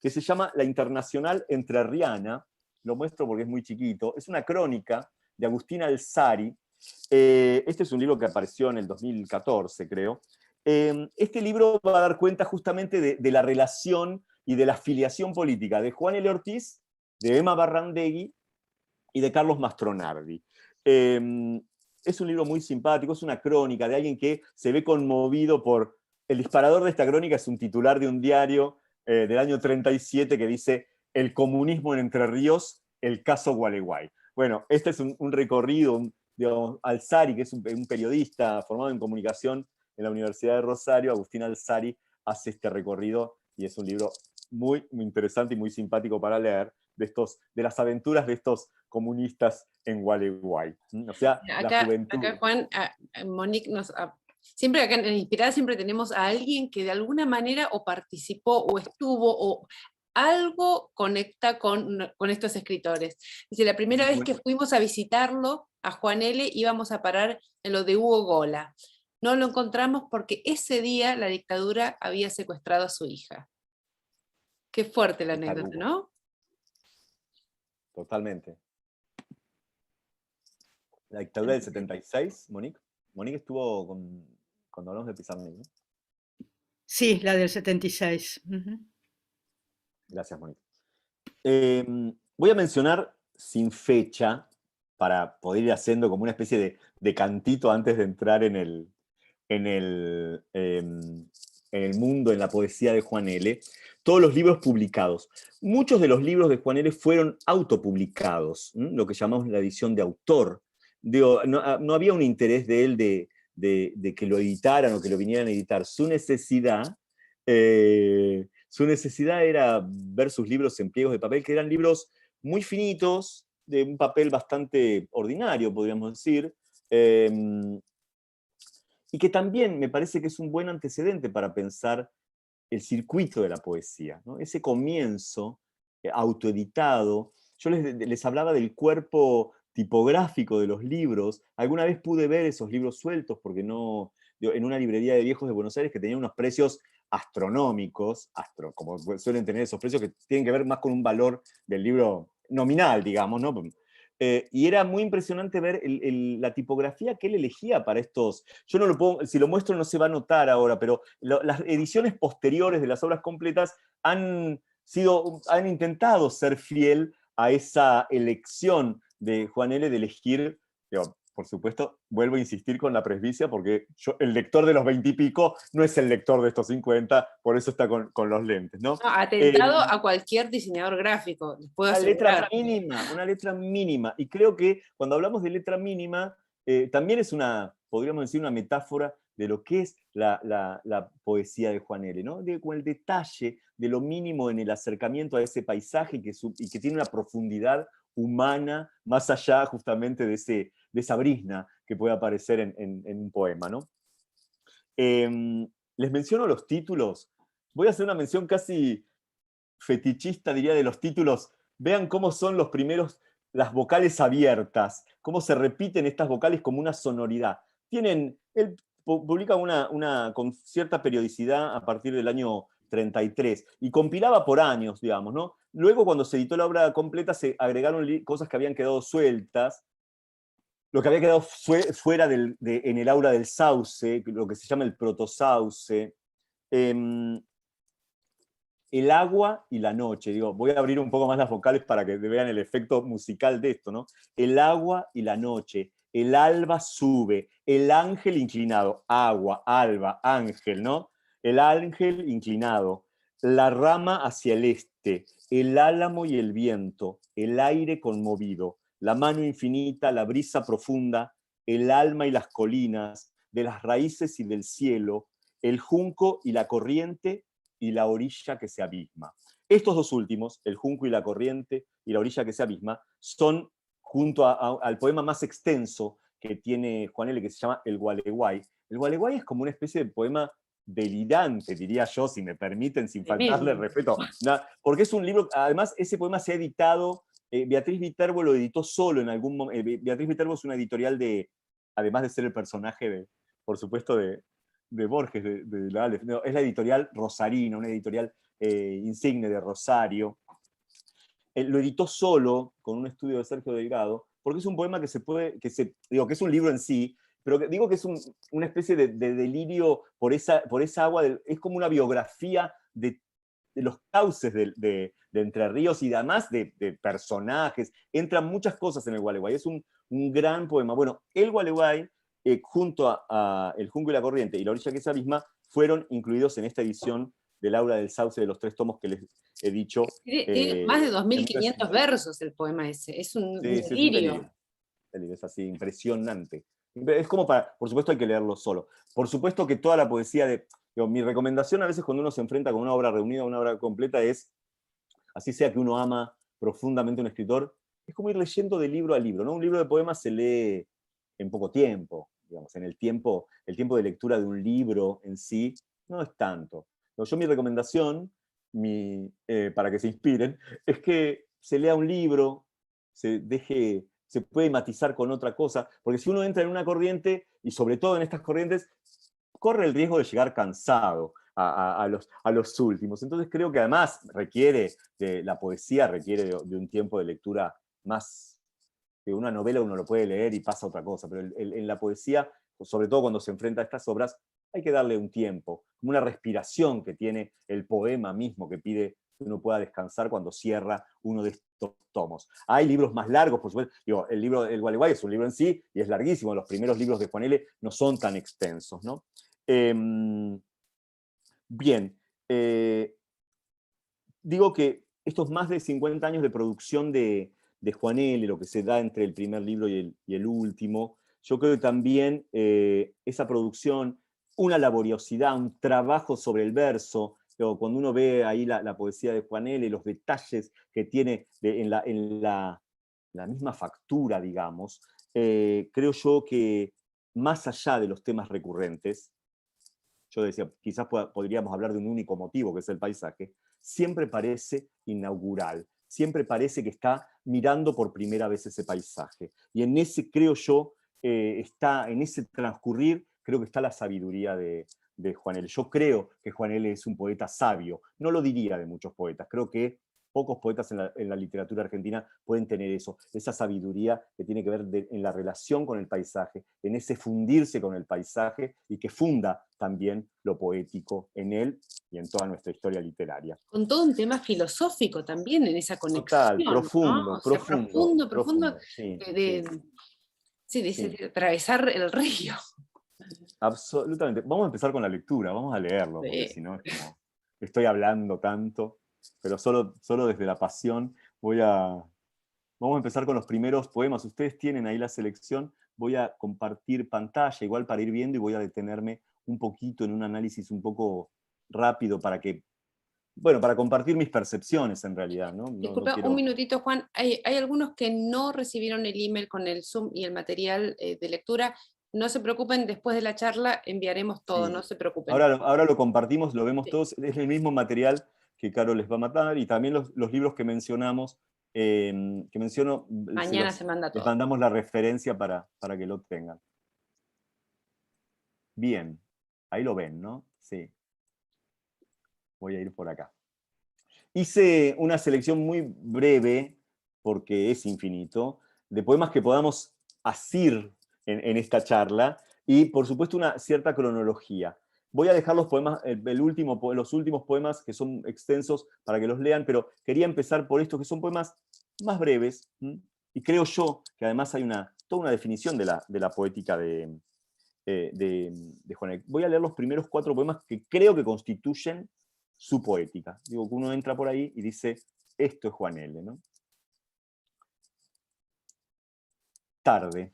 que se llama La Internacional Entrerriana. Lo muestro porque es muy chiquito. Es una crónica de Agustín Alzari. Este es un libro que apareció en el 2014, creo. Este libro va a dar cuenta justamente de la relación y de la afiliación política de Juan L. Ortiz, de Emma Barrandegui y de Carlos Mastronardi. Es un libro muy simpático, es una crónica de alguien que se ve conmovido por... El disparador de esta crónica es un titular de un diario del año 37 que dice "El comunismo en Entre Ríos, el caso Gualeguay". Bueno, este es un recorrido, digamos, Alzari, que es un periodista formado en comunicación en la Universidad de Rosario, Agustín Alzari, hace este recorrido y es un libro muy, muy interesante y muy simpático para leer de las aventuras de estos comunistas en Gualeguay. O sea, la juventud. Acá Juan, Monique siempre acá en Inspirada siempre tenemos a alguien que de alguna manera o participó o estuvo o algo conecta con estos escritores. Dice, la primera vez que fuimos a visitarlo, a Juan L., íbamos a parar en lo de Hugo Gola. No lo encontramos porque ese día la dictadura había secuestrado a su hija. Qué fuerte la anécdota, ¿no? Totalmente. La dictadura del 76, Monique. Monique estuvo cuando hablamos de Pizarnik, ¿no? Sí, la del 76. Gracias, Monique. Voy a mencionar sin fecha, para poder ir haciendo como una especie de cantito antes de entrar en el mundo, en la poesía de Juan L., todos los libros publicados. Muchos de los libros de Juan L. fueron autopublicados, lo que llamamos la edición de autor. Digo, no había un interés de él de que lo editaran o que lo vinieran a editar. Su necesidad era ver sus libros en pliegos de papel, que eran libros muy finitos, de un papel bastante ordinario, podríamos decir, y que también me parece que es un buen antecedente para pensar el circuito de la poesía, ¿no? Ese comienzo autoeditado. Yo les hablaba del cuerpo tipográfico de los libros. Alguna vez pude ver esos libros sueltos, porque no, en una librería de viejos de Buenos Aires que tenía unos precios astronómicos, como suelen tener esos precios que tienen que ver más con un valor del libro nominal, digamos, ¿no? Y era muy impresionante ver la tipografía que él elegía para estos. Yo no lo puedo, si lo muestro no se va a notar ahora, pero las ediciones posteriores de las obras completas han intentado ser fiel a esa elección de Juan L. de elegir, por supuesto, vuelvo a insistir con la presbicia, porque el lector de los 20 y pico no es el lector de estos 50, por eso está con los lentes, ¿no? Atentado a cualquier diseñador gráfico, les puedo asegurar. Una letra mínima. Y creo que cuando hablamos de letra mínima, también es podríamos decir, una metáfora de lo que es la poesía de Juan L., ¿no? Con el detalle de lo mínimo en el acercamiento a ese paisaje y que tiene una profundidad humana, más allá justamente de esa brizna que puede aparecer en un poema, ¿no? Les menciono los títulos. Voy a hacer una mención casi fetichista, diría, de los títulos. Vean cómo son los primeros, las vocales abiertas, cómo se repiten estas vocales como una sonoridad. Él publica con cierta periodicidad a partir del año 33, y compilaba por años, digamos, ¿no? Luego, cuando se editó la obra completa, se agregaron cosas que habían quedado sueltas, lo que había quedado fuera en el aura del sauce, lo que se llama el protosauce. El agua y la noche. Digo, voy a abrir un poco más las vocales para que vean el efecto musical de esto, ¿no? El agua y la noche, el alba sube, el ángel inclinado, agua, alba, ángel, ¿no? El ángel inclinado, la rama hacia el este, el álamo y el viento, el aire conmovido, la mano infinita, la brisa profunda, el alma y las colinas, de las raíces y del cielo, el junco y la corriente, y la orilla que se abisma. Estos dos últimos, el junco y la corriente y la orilla que se abisma, son, junto al poema más extenso que tiene Juan L., que se llama El Gualeguay. El Gualeguay es como una especie de poema delirante, diría yo, si me permiten, sin faltarle respeto. Porque es un libro, además ese poema se ha editado, Beatriz Viterbo lo editó solo en algún momento. Beatriz Viterbo es una editorial además de ser el personaje, por supuesto, de Borges, de la Aleph. No, es la editorial Rosarina, una editorial insigne de Rosario. Lo editó solo, con un estudio de Sergio Delgado, porque es un poema que digo que es un libro en sí, pero digo que es una especie de delirio por esa agua, es como una biografía de los cauces de Entre Ríos y además de personajes, entran muchas cosas en el Gualeguay, es un gran poema. Bueno, el Gualeguay, junto a El Junco y la Corriente y La Orilla que se abisma, fueron incluidos en esta edición de Laura del Sauce de los 3 tomos que les he dicho. Tiene más de 2.500 versos el poema ese, es un Sí, es un delirio. delirio, es así, impresionante. Es como para, por supuesto hay que leerlo solo. Por supuesto que toda la poesía mi recomendación a veces cuando uno se enfrenta con una obra reunida, una obra completa, es, así sea que uno ama profundamente a un escritor, es como ir leyendo de libro a libro, ¿no? Un libro de poemas se lee en poco tiempo, digamos, el tiempo de lectura de un libro en sí no es tanto. Yo mi recomendación, para que se inspiren, es que se lea un libro, se puede matizar con otra cosa, porque si uno entra en una corriente, y sobre todo en estas corrientes, corre el riesgo de llegar cansado a los últimos. Entonces creo que además la poesía requiere de un tiempo de lectura más, que una novela uno lo puede leer y pasa otra cosa, pero en la poesía, sobre todo cuando se enfrenta a estas obras, hay que darle un tiempo, como una respiración que tiene el poema mismo, que pide que uno pueda descansar cuando cierra uno de estos tomos. Hay libros más largos, por supuesto. Digo, el libro El Gualeguay es un libro en sí y es larguísimo. Los primeros libros de Juan L. no son tan extensos, ¿no? Bien. Digo que estos más de 50 años de producción de Juan L., lo que se da entre el primer libro y el último, yo creo que también esa producción, una laboriosidad, un trabajo sobre el verso, cuando uno ve ahí la poesía de Juan L., los detalles que tiene en la misma factura, digamos, creo yo que más allá de los temas recurrentes, yo decía, quizás podríamos hablar de un único motivo, que es el paisaje, siempre parece inaugural, siempre parece que está mirando por primera vez ese paisaje. Y en ese, creo yo, en ese transcurrir, creo que está la sabiduría de Juan L. Yo creo que Juan L. es un poeta sabio, no lo diría de muchos poetas, creo que pocos poetas en la literatura argentina pueden tener eso, esa sabiduría que tiene que ver en la relación con el paisaje, en ese fundirse con el paisaje y que funda también lo poético en él y en toda nuestra historia literaria. Con todo un tema filosófico también en esa conexión. Total, profundo, ¿no? O sea, profundo, sí, de atravesar el río. Absolutamente. Vamos a empezar con la lectura, vamos a leerlo, porque si no es como, estoy hablando tanto, pero solo desde la pasión vamos a empezar con los primeros poemas. Ustedes tienen ahí la selección, voy a compartir pantalla igual para ir viendo y voy a detenerme un poquito en un análisis un poco rápido para compartir mis percepciones en realidad, ¿no? Disculpa, un minutito, Juan. Hay algunos que no recibieron el email con el Zoom y el material de lectura. No se preocupen, después de la charla enviaremos todo, sí. No se preocupen. Ahora lo compartimos, lo vemos todos, es el mismo material que Caro les va a matar, y también los libros que mencionamos, mañana se manda todo. Les mandamos la referencia para que lo tengan. Bien, ahí lo ven, ¿no? Sí. Voy a ir por acá. Hice una selección muy breve, porque es infinito, de poemas que podamos asir en esta charla, y por supuesto una cierta cronología. Voy a dejar los poemas, los últimos poemas que son extensos para que los lean, pero quería empezar por estos que son poemas más breves, y creo yo que además hay toda una definición de la poética de Juan L. Voy a leer los primeros 4 poemas que creo que constituyen su poética. Digo que uno entra por ahí y dice, esto es Juan L., ¿no? Tarde.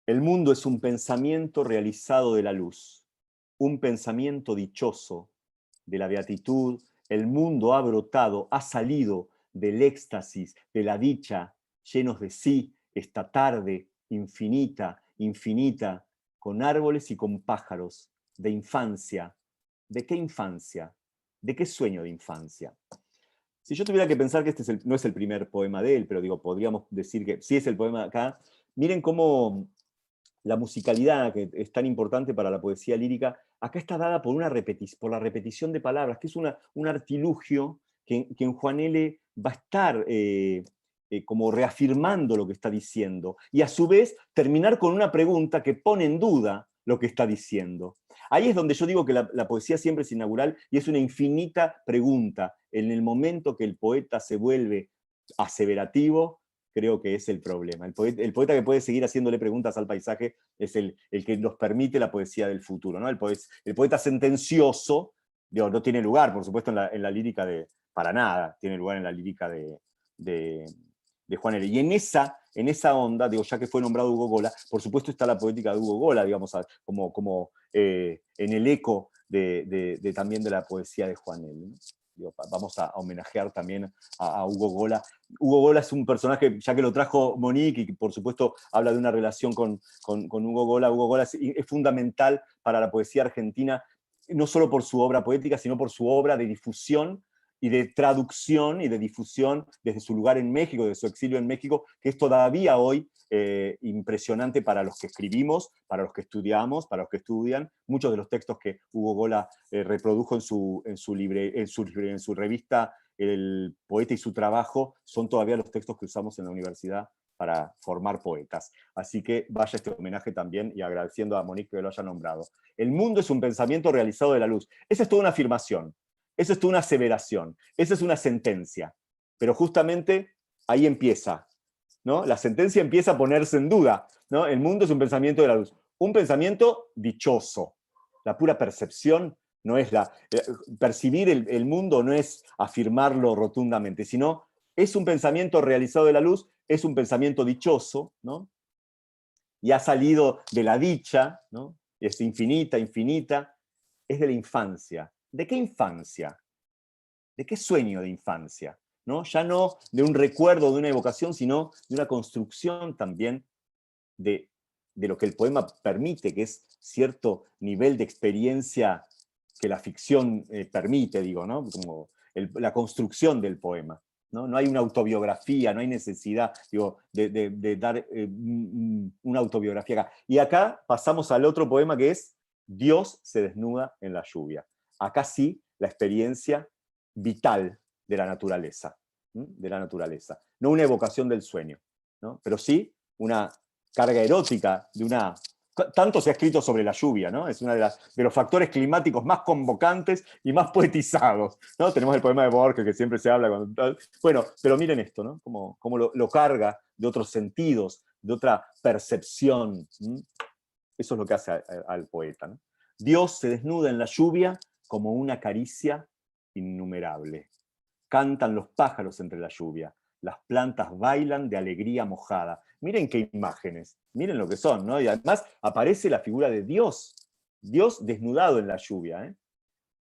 El mundo es un pensamiento realizado de la luz, un pensamiento dichoso de la beatitud. El mundo ha brotado, ha salido del éxtasis, de la dicha, llenos de sí, esta tarde infinita, infinita, con árboles y con pájaros, de infancia. ¿De qué infancia? ¿De qué sueño de infancia? Si yo tuviera que pensar que este no es el primer poema de él, pero digo, podríamos decir que sí es el poema acá, miren cómo la musicalidad, que es tan importante para la poesía lírica, acá está dada por la repetición de palabras, que es un artilugio que en Juan L. va a estar como reafirmando lo que está diciendo, y a su vez terminar con una pregunta que pone en duda lo que está diciendo. Ahí es donde yo digo que la poesía siempre es inaugural y es una infinita pregunta. En el momento que el poeta se vuelve aseverativo, creo que es el problema. El poeta que puede seguir haciéndole preguntas al paisaje es el que nos permite la poesía del futuro, ¿no? El poeta sentencioso, digo, no tiene lugar, por supuesto, en la lírica para nada, tiene lugar en la lírica de Juan L. Y en esa onda, digo, ya que fue nombrado Hugo Gola, por supuesto está la poética de Hugo Gola, digamos, como en el eco también de la poesía de Juan L. ¿no? Digo, vamos a homenajear también a Hugo Gola. Hugo Gola es un personaje, ya que lo trajo Monique, y por supuesto habla de una relación con Hugo Gola. Hugo Gola es fundamental para la poesía argentina, no solo por su obra poética, sino por su obra de difusión y de traducción y de difusión desde su lugar en México, desde su exilio en México, que es todavía hoy impresionante para los que escribimos, para los que estudiamos, para los que estudian. Muchos de los textos que Hugo Gola reprodujo en su revista El Poeta y su Trabajo son todavía los textos que usamos en la universidad para formar poetas. Así que vaya este homenaje también y agradeciendo a Monique que lo haya nombrado. El mundo es un pensamiento realizado de la luz. Esa es toda una afirmación. Eso es una aseveración, esa es una sentencia. Pero justamente ahí empieza, ¿no? La sentencia empieza a ponerse en duda, ¿no? El mundo es un pensamiento de la luz. Un pensamiento dichoso. La pura percepción no es percibir el mundo no es afirmarlo rotundamente, sino es un pensamiento realizado de la luz, es un pensamiento dichoso, ¿no? Y ha salido de la dicha, ¿no? Es infinita, es de la infancia. ¿De qué infancia? ¿De qué sueño de infancia? ¿No? Ya no de un recuerdo, de una evocación, sino de una construcción también de lo que el poema permite, que es cierto nivel de experiencia que la ficción permite, digo, ¿no? Como la construcción del poema. ¿No? No hay una autobiografía, no hay necesidad, digo, de dar una autobiografía acá. Y acá pasamos al otro poema que es Dios se desnuda en la lluvia. Acá sí, la experiencia vital de la naturaleza, no una evocación del sueño, ¿no? Pero sí una carga erótica tanto se ha escrito sobre la lluvia, ¿no? Es uno de los factores climáticos más convocantes y más poetizados, ¿no? Tenemos el poema de Borges que siempre se habla cuando... Bueno, pero miren esto, ¿no? Como lo carga de otros sentidos, de otra percepción. Eso es lo que hace al poeta, ¿no? Dios se desnuda en la lluvia como una caricia innumerable. Cantan los pájaros entre la lluvia. Las plantas bailan de alegría mojada. Miren qué imágenes, miren lo que son, ¿no? Y además aparece la figura de Dios desnudado en la lluvia, ¿eh?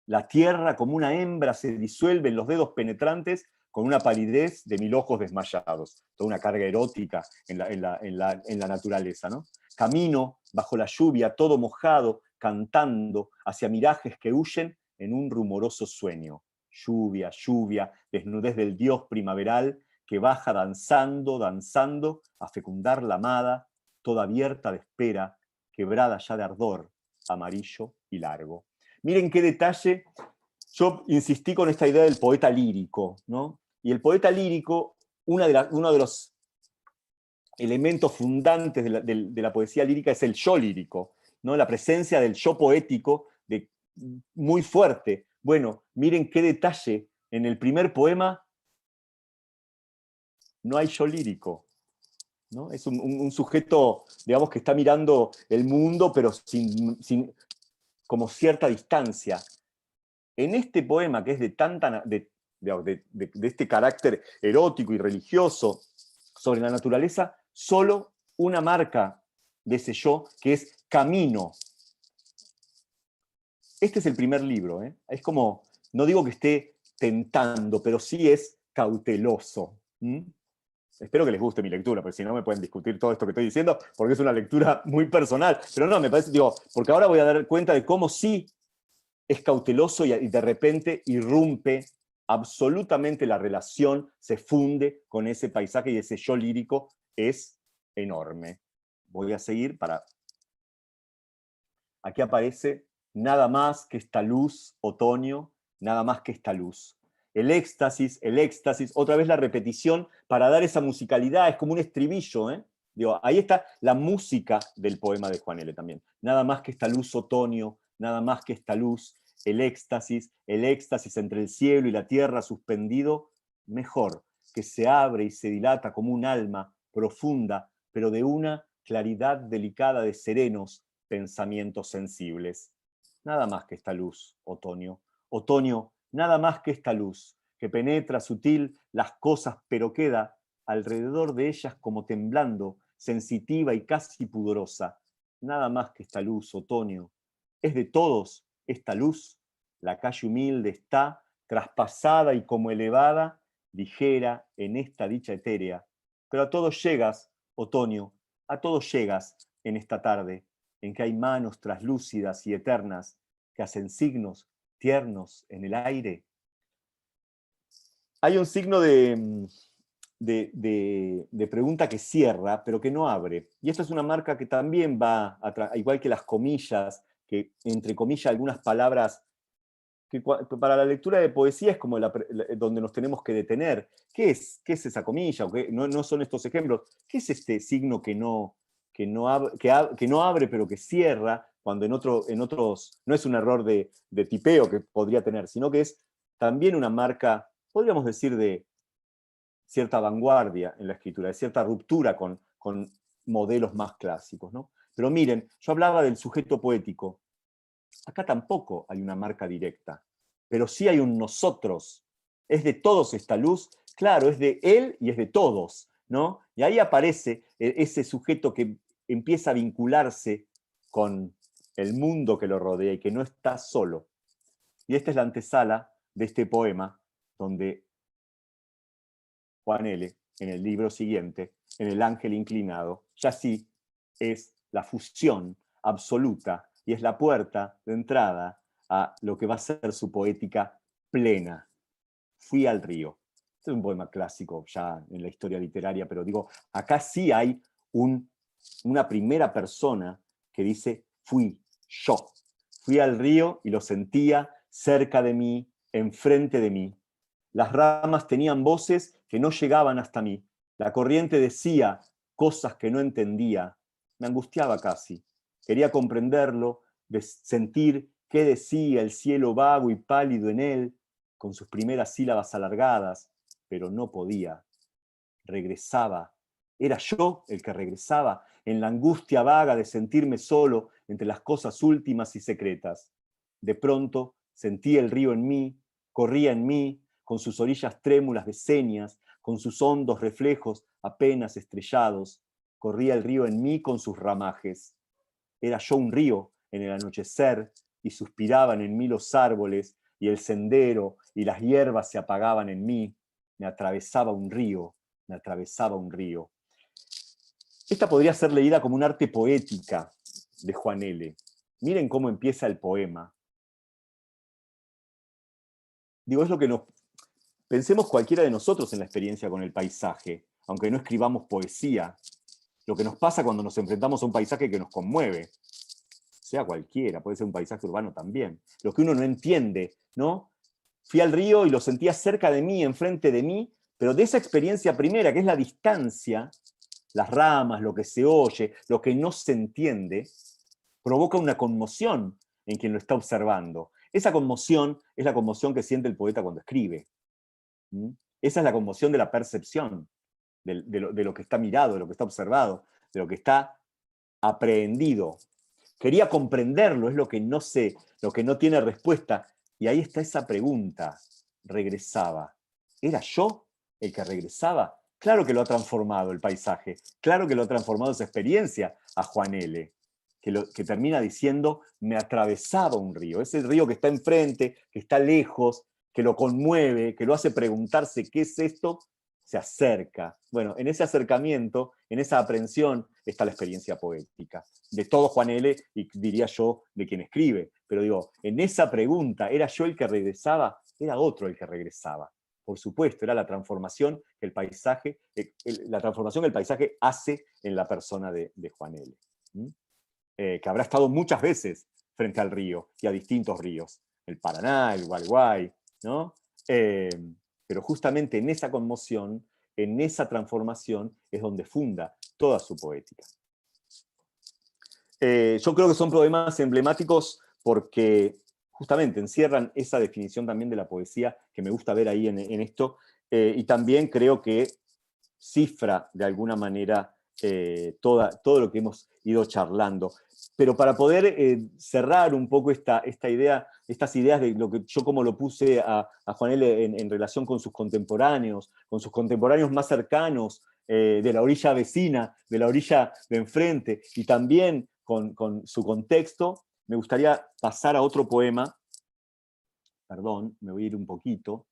La tierra como una hembra se disuelve en los dedos penetrantes con una palidez de 1000 ojos desmayados. Toda una carga erótica en la naturaleza, ¿no? Camino bajo la lluvia, todo mojado, cantando hacia mirajes que huyen en un rumoroso sueño. Lluvia, lluvia, desnudez del Dios primaveral que baja danzando, danzando a fecundar la amada, toda abierta de espera, quebrada ya de ardor, amarillo y largo. Miren qué detalle, yo insistí con esta idea del poeta lírico, ¿no? Y el poeta lírico, uno de los elementos fundantes de la poesía lírica es el yo lírico, ¿no? La presencia del yo poético muy fuerte. Bueno, miren qué detalle, en el primer poema no hay yo lírico, ¿no? Es un sujeto, digamos, que está mirando el mundo, pero sin como cierta distancia. En este poema, que es de este carácter erótico y religioso sobre la naturaleza, solo una marca de ese yo, que es camino. Este es el primer libro, ¿eh? Es como, no digo que esté tentando, pero sí es cauteloso. Espero que les guste mi lectura, porque si no me pueden discutir todo esto que estoy diciendo, porque es una lectura muy personal. Pero no, me parece, digo, porque ahora voy a dar cuenta de cómo sí es cauteloso y de repente irrumpe absolutamente la relación, se funde con ese paisaje y ese yo lírico es enorme. Voy a seguir para... Aquí aparece nada más que esta luz, otoño, nada más que esta luz. El éxtasis, otra vez la repetición para dar esa musicalidad, es como un estribillo, ¿eh? Digo, ahí está la música del poema de Juan L. también. Nada más que esta luz otoño, nada más que esta luz, el éxtasis entre el cielo y la tierra suspendido, mejor, que se abre y se dilata como un alma profunda, pero de una claridad delicada de serenos pensamientos sensibles. Nada más que esta luz, otoño. Otoño, nada más que esta luz, que penetra sutil las cosas, pero queda alrededor de ellas como temblando, sensitiva y casi pudorosa. Nada más que esta luz, otoño. Es de todos esta luz. La calle humilde está traspasada y como elevada, ligera en esta dicha etérea. Pero a todos llegas, otoño, a todos llegas en esta tarde, en que hay manos traslúcidas y eternas que hacen signos tiernos en el aire. Hay un signo de pregunta que cierra, pero que no abre. Y esto es una marca que también va, igual que las comillas, que entre comillas algunas palabras, que para la lectura de poesía es como donde nos tenemos que detener. ¿Qué es esa comilla? ¿O no son estos ejemplos? ¿Qué es este signo que no abre pero que cierra, cuando en otros no es un error de tipeo que podría tener, sino que es también una marca, podríamos decir, de cierta vanguardia en la escritura, de cierta ruptura con modelos más clásicos, ¿no? Pero miren, yo hablaba del sujeto poético. Acá tampoco hay una marca directa, pero sí hay un nosotros. Es de todos esta luz, claro, es de él y es de todos, ¿no? Y ahí aparece ese sujeto que empieza a vincularse con el mundo que lo rodea y que no está solo. Y esta es la antesala de este poema, donde Juan L., en el libro siguiente, en El ángel inclinado, ya sí es la fusión absoluta y es la puerta de entrada a lo que va a ser su poética plena. Fui al río. Este es un poema clásico ya en la historia literaria, pero digo, acá sí hay una primera persona que dice, fui yo. Fui al río y lo sentía cerca de mí, enfrente de mí. Las ramas tenían voces que no llegaban hasta mí. La corriente decía cosas que no entendía. Me angustiaba casi. Quería comprenderlo, de sentir qué decía el cielo vago y pálido en él, con sus primeras sílabas alargadas, pero no podía. Regresaba. Era yo el que regresaba, en la angustia vaga de sentirme solo entre las cosas últimas y secretas. De pronto sentí el río en mí, corría en mí, con sus orillas trémulas de señas, con sus hondos reflejos apenas estrellados. Corría el río en mí con sus ramajes. Era yo un río en el anochecer y suspiraban en mí los árboles y el sendero y las hierbas se apagaban en mí. Me atravesaba un río, me atravesaba un río. Esta podría ser leída como un arte poética de Juan L. Miren cómo empieza el poema. Digo, es lo que nos... Pensemos cualquiera de nosotros en la experiencia con el paisaje, aunque no escribamos poesía. Lo que nos pasa cuando nos enfrentamos a un paisaje que nos conmueve. Sea cualquiera, puede ser un paisaje urbano también. Lo que uno no entiende, ¿no? Fui al río y lo sentía cerca de mí, enfrente de mí, pero de esa experiencia primera, que es la distancia, las ramas, lo que se oye, lo que no se entiende, provoca una conmoción en quien lo está observando. Esa conmoción es la conmoción que siente el poeta cuando escribe. Esa es la conmoción de la percepción, de lo que está mirado, de lo que está observado, de lo que está aprehendido. Quería comprenderlo, es lo que no sé, lo que no tiene respuesta. Y ahí está esa pregunta. Regresaba. ¿Era yo el que regresaba? Claro que lo ha transformado el paisaje, claro que lo ha transformado esa experiencia a Juan L., que termina diciendo, me atravesaba un río. Ese río que está enfrente, que está lejos, que lo conmueve, que lo hace preguntarse qué es esto, se acerca. Bueno, en ese acercamiento, en esa aprehensión, está la experiencia poética. De todo Juan L., y diría yo, de quien escribe. Pero digo, en esa pregunta, ¿era yo el que regresaba? Era otro el que regresaba. Por supuesto, era la transformación que el paisaje, hace en la persona de Juan L., que habrá estado muchas veces frente al río y a distintos ríos, el Paraná, el Gualeguay, ¿no? Pero justamente en esa conmoción, en esa transformación, es donde funda toda su poética. Yo creo que son poemas emblemáticos porque justamente encierran esa definición también de la poesía que me gusta ver ahí en esto, y también creo que cifra de alguna manera todo lo que hemos ido charlando. Pero para poder cerrar un poco esta idea, estas ideas de lo que yo como lo puse a Juan L. en relación con sus contemporáneos más cercanos, de la orilla vecina, de la orilla de enfrente, y también con su contexto, me gustaría pasar a otro poema. Perdón, me voy a ir un poquito.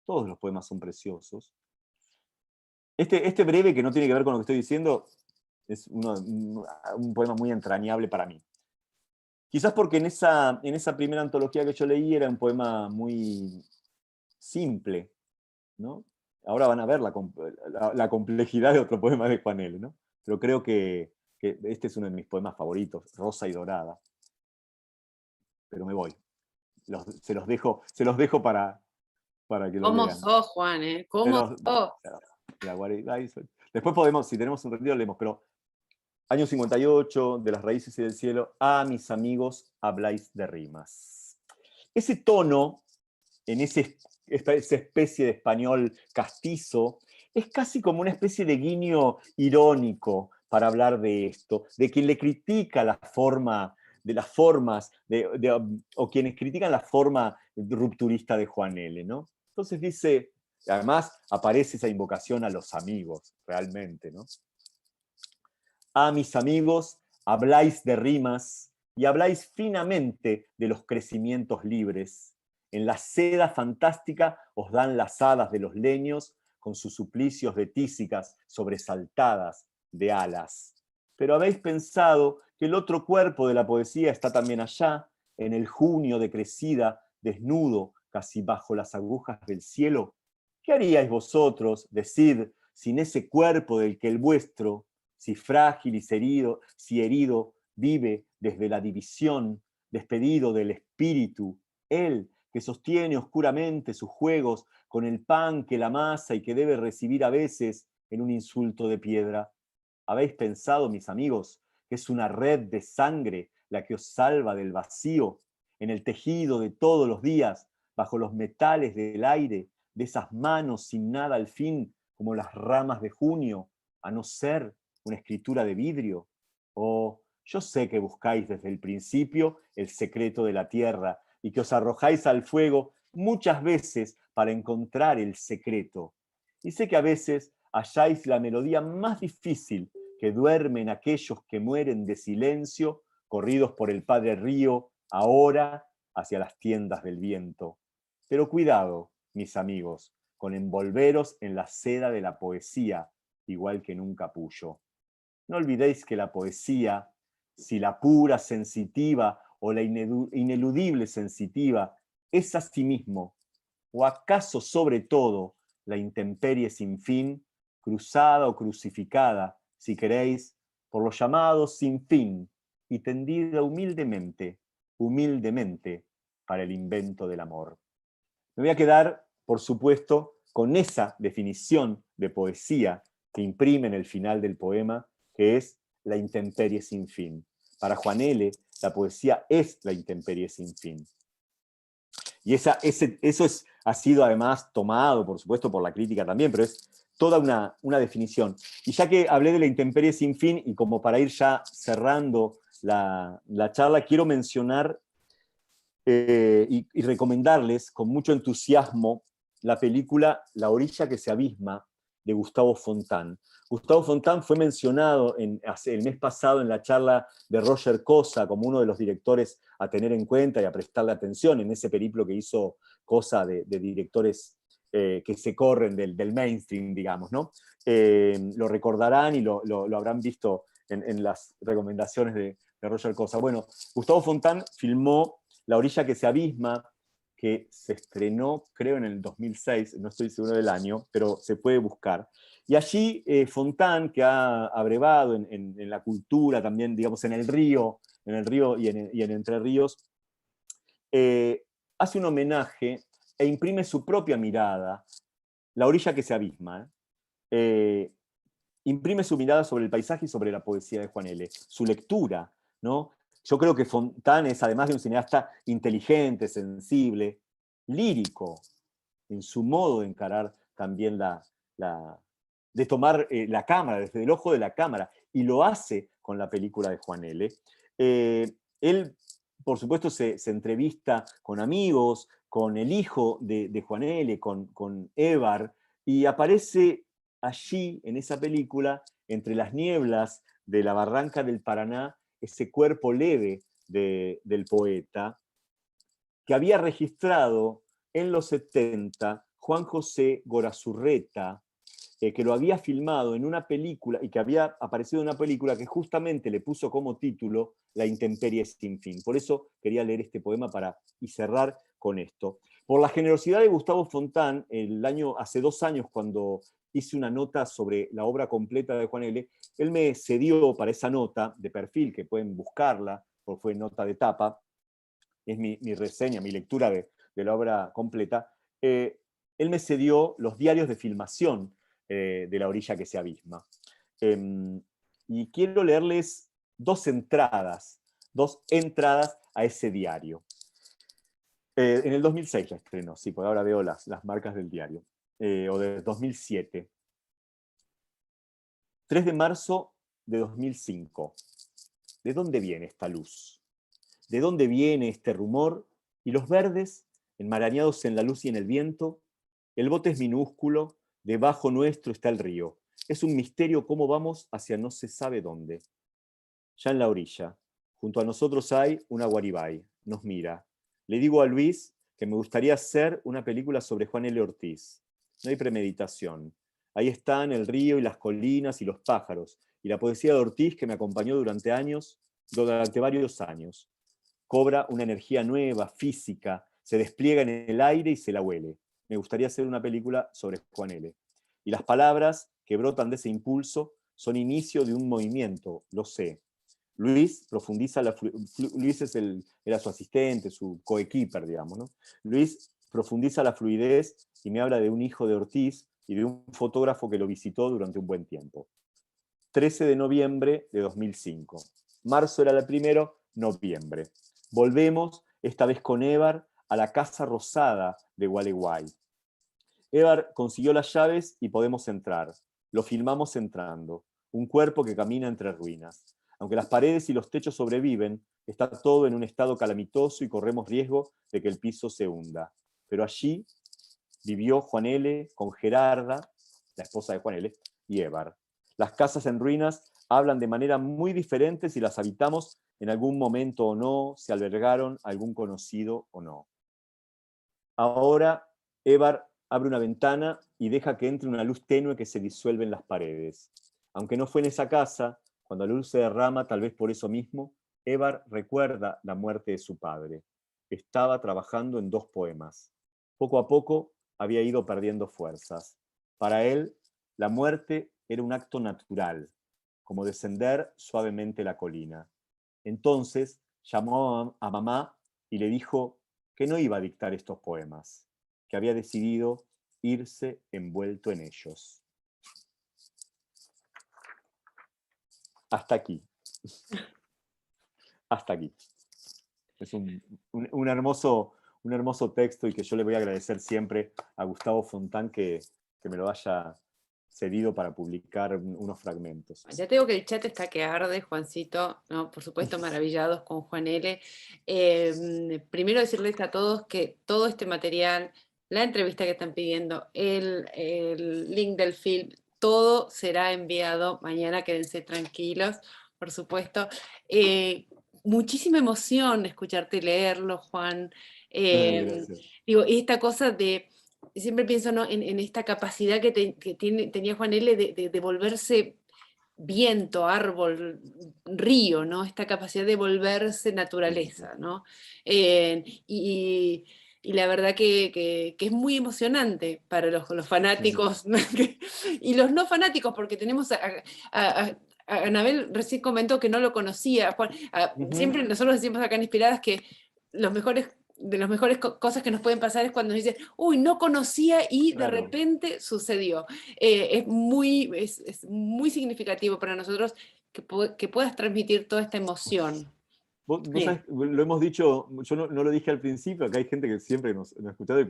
Todos los poemas son preciosos. Este breve, que no tiene que ver con lo que estoy diciendo, es un poema muy entrañable para mí. Quizás porque en esa primera antología que yo leí era un poema muy simple, ¿no? Ahora van a ver la complejidad de otro poema de Juan L., ¿no? Pero creo que este es uno de mis poemas favoritos, Rosa y Dorada. Pero me voy. Se los dejo para que lo ¿Cómo lean. sos, Juan? ¿Cómo sos? Después podemos, si tenemos un retiro, leemos, pero año 58, de las raíces y del cielo, a mis amigos habláis de rimas. Ese tono, en esa especie de español castizo, es casi como una especie de guiño irónico para hablar de esto, de quien le critica la forma, de las formas, o quienes critican la forma rupturista de Juan L., ¿no? Entonces dice, además aparece esa invocación a los amigos, realmente, ¿no? A mis amigos habláis de rimas y habláis finamente de los crecimientos libres. En la seda fantástica os dan las hadas de los leños con sus suplicios de tísicas sobresaltadas de alas. Pero habéis pensado que el otro cuerpo de la poesía está también allá, en el junio de crecida, desnudo, casi bajo las agujas del cielo. ¿Qué haríais vosotros, decid, sin ese cuerpo del que el vuestro, si frágil y si herido, vive desde la división, despedido del espíritu, él que sostiene oscuramente sus juegos con el pan que la masa y que debe recibir a veces en un insulto de piedra? ¿Habéis pensado, mis amigos, que es una red de sangre la que os salva del vacío, en el tejido de todos los días, bajo los metales del aire, de esas manos sin nada al fin, como las ramas de junio, a no ser una escritura de vidrio? Oh, yo sé que buscáis desde el principio el secreto de la tierra y que os arrojáis al fuego muchas veces para encontrar el secreto. Y sé que a veces halláis la melodía más difícil que duermen aquellos que mueren de silencio, corridos por el padre río, ahora hacia las tiendas del viento. Pero cuidado, mis amigos, con envolveros en la seda de la poesía, igual que en un capullo. No olvidéis que la poesía, si la pura sensitiva o la ineludible sensitiva, es asimismo, o acaso sobre todo, la intemperie sin fin, cruzada o crucificada, si queréis, por los llamados sin fin, y tendida humildemente, para el invento del amor. Me voy a quedar, por supuesto, con esa definición de poesía que imprime en el final del poema, que es la intemperie sin fin. Para Juan L., la poesía es la intemperie sin fin. Y eso ha sido además tomado, por supuesto, por la crítica también, pero es toda una definición. Y ya que hablé de la intemperie sin fin, y como para ir ya cerrando la charla, quiero mencionar y recomendarles con mucho entusiasmo la película La orilla que se abisma, de Gustavo Fontán. Gustavo Fontán fue mencionado el mes pasado en la charla de Roger Cosa como uno de los directores a tener en cuenta y a prestarle atención en ese periplo que hizo Cosa de directores que se corren del mainstream, digamos, ¿no? Lo recordarán y lo habrán visto en las recomendaciones de Roger Cosa. Bueno, Gustavo Fontán filmó La orilla que se abisma, que se estrenó, creo, en el 2006, no estoy seguro del año, pero se puede buscar. Y allí Fontán, que ha abrevado en la cultura también, digamos, en el río y en Entre Ríos, hace un homenaje e imprime su propia mirada, La orilla que se abisma, imprime su mirada sobre el paisaje y sobre la poesía de Juan L., su lectura, ¿no? Yo creo que Fontán es, además de un cineasta inteligente, sensible, lírico, en su modo de encarar también de tomar la cámara, desde el ojo de la cámara, y lo hace con la película de Juan L. Él, por supuesto, se entrevista con amigos, con el hijo de Juan L., con Évar, y aparece allí, en esa película, entre las nieblas de la barranca del Paraná, ese cuerpo leve del poeta, que había registrado en los 70 Juan José Gorazurreta, que lo había filmado en una película, y que había aparecido en una película que justamente le puso como título La intemperie sin fin. Por eso quería leer este poema y cerrar con esto. Por la generosidad de Gustavo Fontán, hace 2 años, cuando hice una nota sobre la obra completa de Juan L., él me cedió para esa nota de perfil, que pueden buscarla, porque fue nota de tapa, es mi reseña, mi lectura de la obra completa. Él me cedió los diarios de filmación de La orilla que se abisma. Y quiero leerles 2 entradas a ese diario. En el 2006 la estrenó, sí, porque ahora veo las marcas del diario, o de 2007. 3 de marzo de 2005. ¿De dónde viene esta luz? ¿De dónde viene este rumor? Y los verdes, enmarañados en la luz y en el viento. El bote es minúsculo, debajo nuestro está el río. Es un misterio cómo vamos hacia no se sabe dónde. Ya en la orilla, junto a nosotros hay una guaribay, nos mira. Le digo a Luis que me gustaría hacer una película sobre Juan L. Ortiz. No hay premeditación. Ahí están el río y las colinas y los pájaros, y la poesía de Ortiz que me acompañó durante varios años. Cobra una energía nueva, física, se despliega en el aire y se la huele. Me gustaría hacer una película sobre Juan L. Y las palabras que brotan de ese impulso son inicio de un movimiento, lo sé. Luis profundiza Luis era su asistente, su coequiper, digamos, ¿no? Luis profundiza la fluidez y me habla de un hijo de Ortiz y de un fotógrafo que lo visitó durante un buen tiempo. 13 de noviembre de 2005. Marzo era el primero, noviembre. Volvemos, esta vez con Évar, a la Casa Rosada de Gualeguay. Évar consiguió las llaves y podemos entrar. Lo filmamos entrando. Un cuerpo que camina entre ruinas. Aunque las paredes y los techos sobreviven, está todo en un estado calamitoso y corremos riesgo de que el piso se hunda. Pero allí vivió Juan L. con Gerarda, la esposa de Juan L., y Évar. Las casas en ruinas hablan de manera muy diferente si las habitamos en algún momento o no, si albergaron a algún conocido o no. Ahora Évar abre una ventana y deja que entre una luz tenue que se disuelve en las paredes. Aunque no fue en esa casa, cuando la luz se derrama, tal vez por eso mismo, Évar recuerda la muerte de su padre. Estaba trabajando en 2 poemas. Poco a poco había ido perdiendo fuerzas. Para él, la muerte era un acto natural, como descender suavemente la colina. Entonces llamó a mamá y le dijo que no iba a dictar estos poemas, que había decidido irse envuelto en ellos. Hasta aquí. Hasta aquí. Es un hermoso texto, y que yo le voy a agradecer siempre a Gustavo Fontán que me lo haya cedido para publicar unos fragmentos. Ya te digo que el chat está que arde, Juancito, ¿no? Por supuesto, maravillados con Juan L. Primero decirles a todos que todo este material, la entrevista que están pidiendo, el link del film, todo será enviado mañana, quédense tranquilos, por supuesto. Muchísima emoción escucharte leerlo, Juan. Gracias. Digo, esta cosa de... Siempre pienso, ¿no?, en esta capacidad que tenía Juan L. de volverse viento, árbol, río, ¿no? Esta capacidad de volverse naturaleza, ¿no? Y la verdad que es muy emocionante para los fanáticos, ¿no? Y los no fanáticos, porque tenemos a Anabel recién comentó que no lo conocía. Juan, siempre nosotros decimos acá en Inspiradas que los mejores de las mejores cosas que nos pueden pasar es cuando nos dicen, uy, no conocía y de Claro. repente sucedió. Es muy significativo para nosotros que puedas transmitir toda esta emoción. Vos sabés, lo hemos dicho, yo no lo dije al principio, acá hay gente que siempre nos ha escuchado,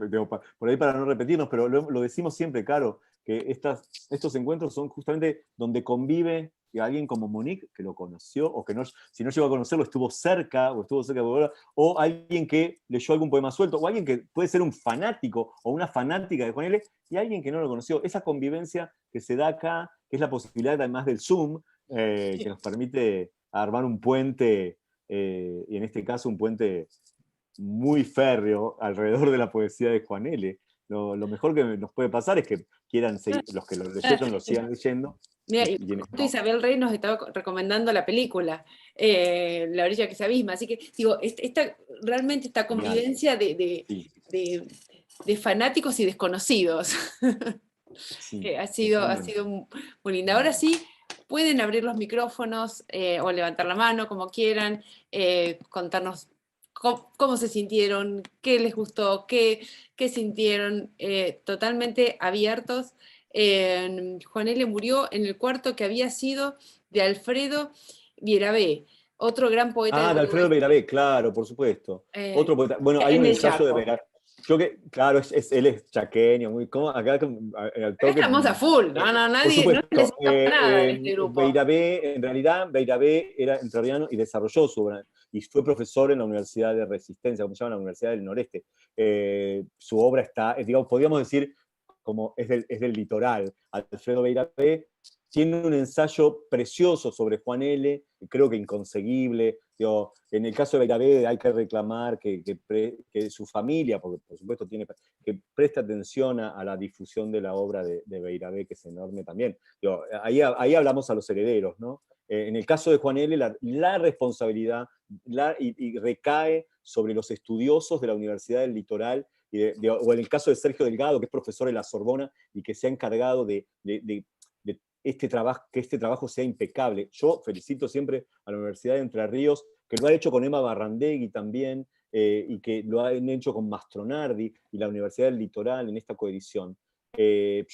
por ahí para no repetirnos, pero lo decimos siempre, claro, que estos encuentros son justamente donde convive alguien como Monique, que lo conoció, o que no, si no llegó a conocerlo, estuvo cerca de Bodola, o alguien que leyó algún poema suelto, o alguien que puede ser un fanático o una fanática de Juan L., y alguien que no lo conoció. Esa convivencia que se da acá, que es la posibilidad además del Zoom, que nos permite armar un puente, y en este caso un puente muy férreo alrededor de la poesía de Juan L. Lo mejor que nos puede pasar es que quieran seguir, los que lo leyeron lo sigan leyendo. Mira, ¿No? Isabel Rey nos estaba recomendando la película, La orilla que se abisma, así que digo, realmente esta convivencia Sí, de fanáticos y desconocidos, sí, que ha sido muy linda. Ahora sí, pueden abrir los micrófonos o levantar la mano, como quieran, contarnos cómo se sintieron, qué les gustó, qué sintieron, totalmente abiertos. Juan L. murió en el cuarto que había sido de Alfredo Vierabé, otro gran poeta de del Alfredo Uruguay. Beiravé, claro, por supuesto. Otro poeta. Bueno, hay En un el ensayo de Chaco. Beiravé. Yo que, claro, él es chaqueño, muy como acá al Acá toque. estamos a full, Por nadie, no se les supuesto, escapa nada en este grupo. Beiravé, en realidad, Beiravé era entrerriano y desarrolló su obra, y fue profesor en la Universidad de Resistencia, como se llama, la Universidad del Noreste. Su obra está, digamos, podríamos decir, como es del litoral. Alfredo Beiravé tiene un ensayo precioso sobre Juan L., creo que inconseguible. Digo, en el caso de Beiravé hay que reclamar que su familia, porque por supuesto que preste atención a la difusión de la obra de Beiravé, que es enorme también. Digo, ahí hablamos a los herederos, ¿no? En el caso de Juan L., la responsabilidad y recae sobre los estudiosos de la Universidad del Litoral, o en el caso de Sergio Delgado, que es profesor de la Sorbona y que se ha encargado de que este trabajo sea impecable. Yo felicito siempre a la Universidad de Entre Ríos, que lo ha hecho con Emma Barrandegui también, y que lo han hecho con Mastronardi y la Universidad del Litoral en esta coedición. Me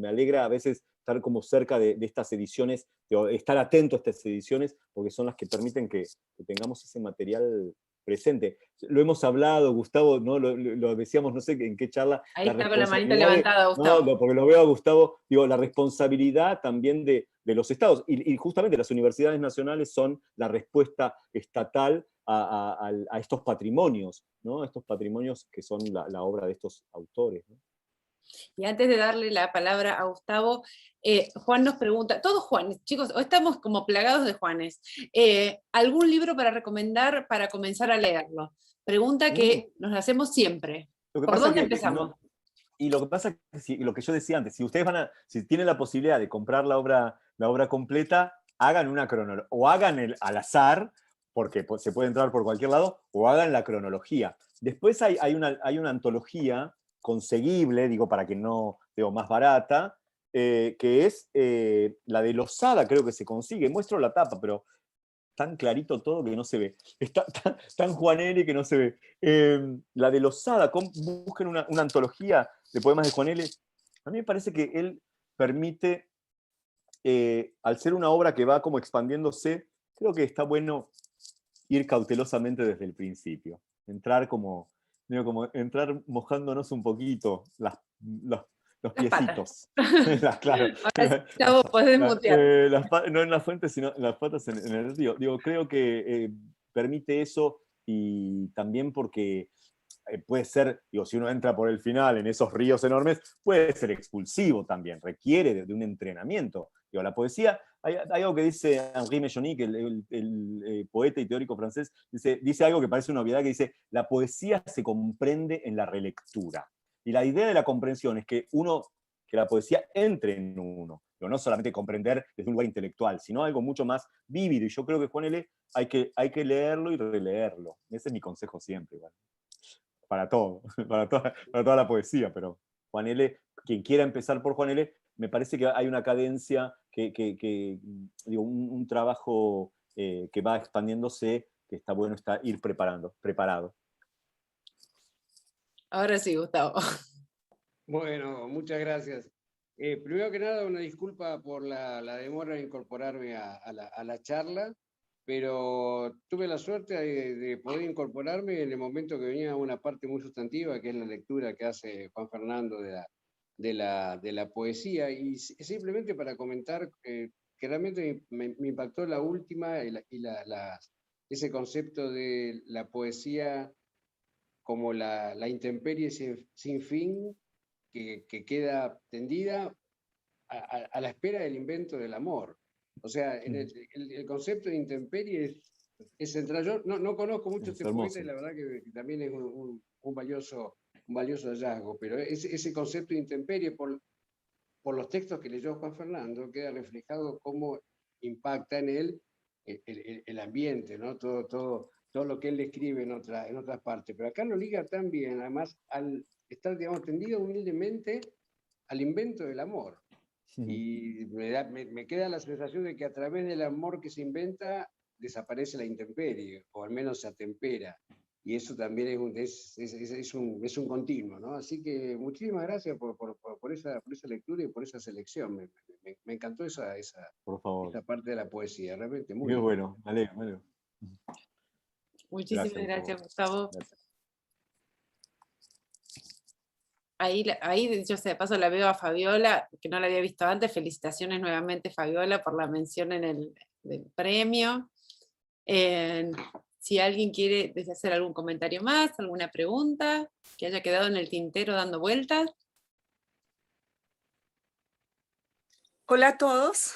alegra a veces estar como cerca de estas ediciones, estar atento a estas ediciones, porque son las que permiten que tengamos ese material presente. Lo hemos hablado, Gustavo, ¿no? Lo decíamos, no sé en qué charla. Ahí está con la manita levantada, Gustavo. No, porque lo veo a Gustavo, la responsabilidad también de los estados, y justamente las universidades nacionales son la respuesta estatal a estos patrimonios, ¿no? Estos patrimonios que son la obra de estos autores, ¿no? Y antes de darle la palabra a Gustavo, Juan nos pregunta, todos Juanes, chicos, hoy estamos como plagados de Juanes, ¿algún libro para recomendar para comenzar a leerlo? Pregunta que nos hacemos siempre. ¿Por dónde empezamos? Y lo que pasa es que lo que yo decía antes, si ustedes si tienen la posibilidad de comprar la obra completa, hagan una cronología, o hagan al azar, porque se puede entrar por cualquier lado, o hagan la cronología. Después hay una antología conseguible, digo, para que no, digo, más barata, que es la de Losada, creo que se consigue. Muestro la tapa, pero tan clarito todo que no se ve. Está tan Juan L. que no se ve. La de Losada, busquen una antología de poemas de Juan L. A mí me parece que él permite, al ser una obra que va como expandiéndose, creo que está bueno ir cautelosamente desde el principio. Entrar mojándonos un poquito los piecitos. Claro. Ahora sí, Gustavo, podés mutear. No en la fuente, sino las patas en el río. Digo, creo que permite eso, y también porque puede ser, digo, si uno entra por el final en esos ríos enormes, puede ser expulsivo también, requiere de un entrenamiento. Digo, la poesía, hay algo que dice Henri Mejonic, el poeta y teórico francés, dice algo que parece una obviedad, que dice, la poesía se comprende en la relectura. Y la idea de la comprensión es que la poesía entre en uno, pero no solamente comprender desde un lugar intelectual, sino algo mucho más vívido. Y yo creo que Juan L. hay que leerlo y releerlo. Ese es mi consejo siempre, ¿vale? Para todo, para toda la poesía, pero Juan L., quien quiera empezar por Juan L., me parece que hay una cadencia, digo, un trabajo que va expandiéndose, que está bueno ir preparado. Ahora sí, Gustavo. Bueno, muchas gracias. Primero que nada, una disculpa por la demora en incorporarme a la charla, pero tuve la suerte de poder incorporarme en el momento que venía una parte muy sustantiva, que es la lectura que hace Juan Fernando de la poesía, y simplemente para comentar que realmente me impactó la última ese concepto de la poesía como la intemperie sin fin, que queda tendida a la espera del invento del amor. O sea, en el concepto de intemperie es central. Yo no conozco mucho este poeta y la verdad que también es un valioso hallazgo, pero ese concepto de intemperie, por los textos que leyó Juan Fernando, queda reflejado cómo impacta en él el ambiente, ¿no? Todo lo que él escribe en otras partes. Pero acá lo liga también, además, al estar, digamos, tendido humildemente al invento del amor. Y me queda la sensación de que a través del amor que se inventa desaparece la intemperie, o al menos se atempera. Y eso también es un continuo, ¿no? Así que muchísimas gracias por esa lectura y por esa selección. Me encantó esa parte de la poesía, realmente muy Muy bueno, me alegro. Muchísimas gracias, Gustavo. Gracias. Ahí, dicho sea de paso, la veo a Fabiola, que no la había visto antes. Felicitaciones nuevamente, Fabiola, por la mención en el premio. Si alguien quiere hacer algún comentario más, alguna pregunta que haya quedado en el tintero dando vueltas. Hola a todos.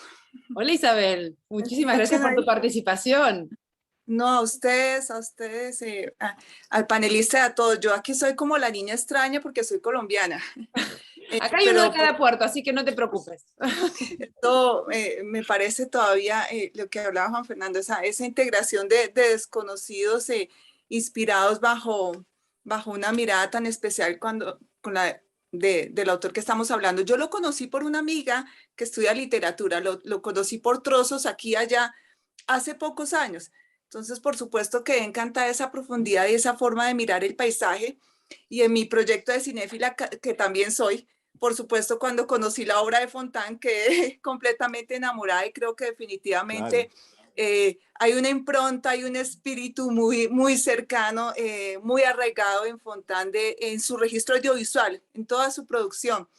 Hola Isabel, muchísimas gracias por tu participación. No, a ustedes, al panelista y a todos. Yo aquí soy como la niña extraña porque soy colombiana. Acá hay uno de cada puerto, así que no te preocupes. Esto me parece todavía lo que hablaba Juan Fernando, esa integración de desconocidos inspirados bajo una mirada tan especial con la del autor que estamos hablando. Yo lo conocí por una amiga que estudia literatura, lo conocí por trozos aquí y allá hace pocos años. Entonces, por supuesto, quedé encantada de esa profundidad y esa forma de mirar el paisaje. Y en mi proyecto de cinéfila, que también soy, por supuesto, cuando conocí la obra de Fontán, quedé completamente enamorada y creo que definitivamente hay una impronta, hay un espíritu muy, muy cercano, muy arraigado en Fontán en su registro audiovisual, en toda su producción.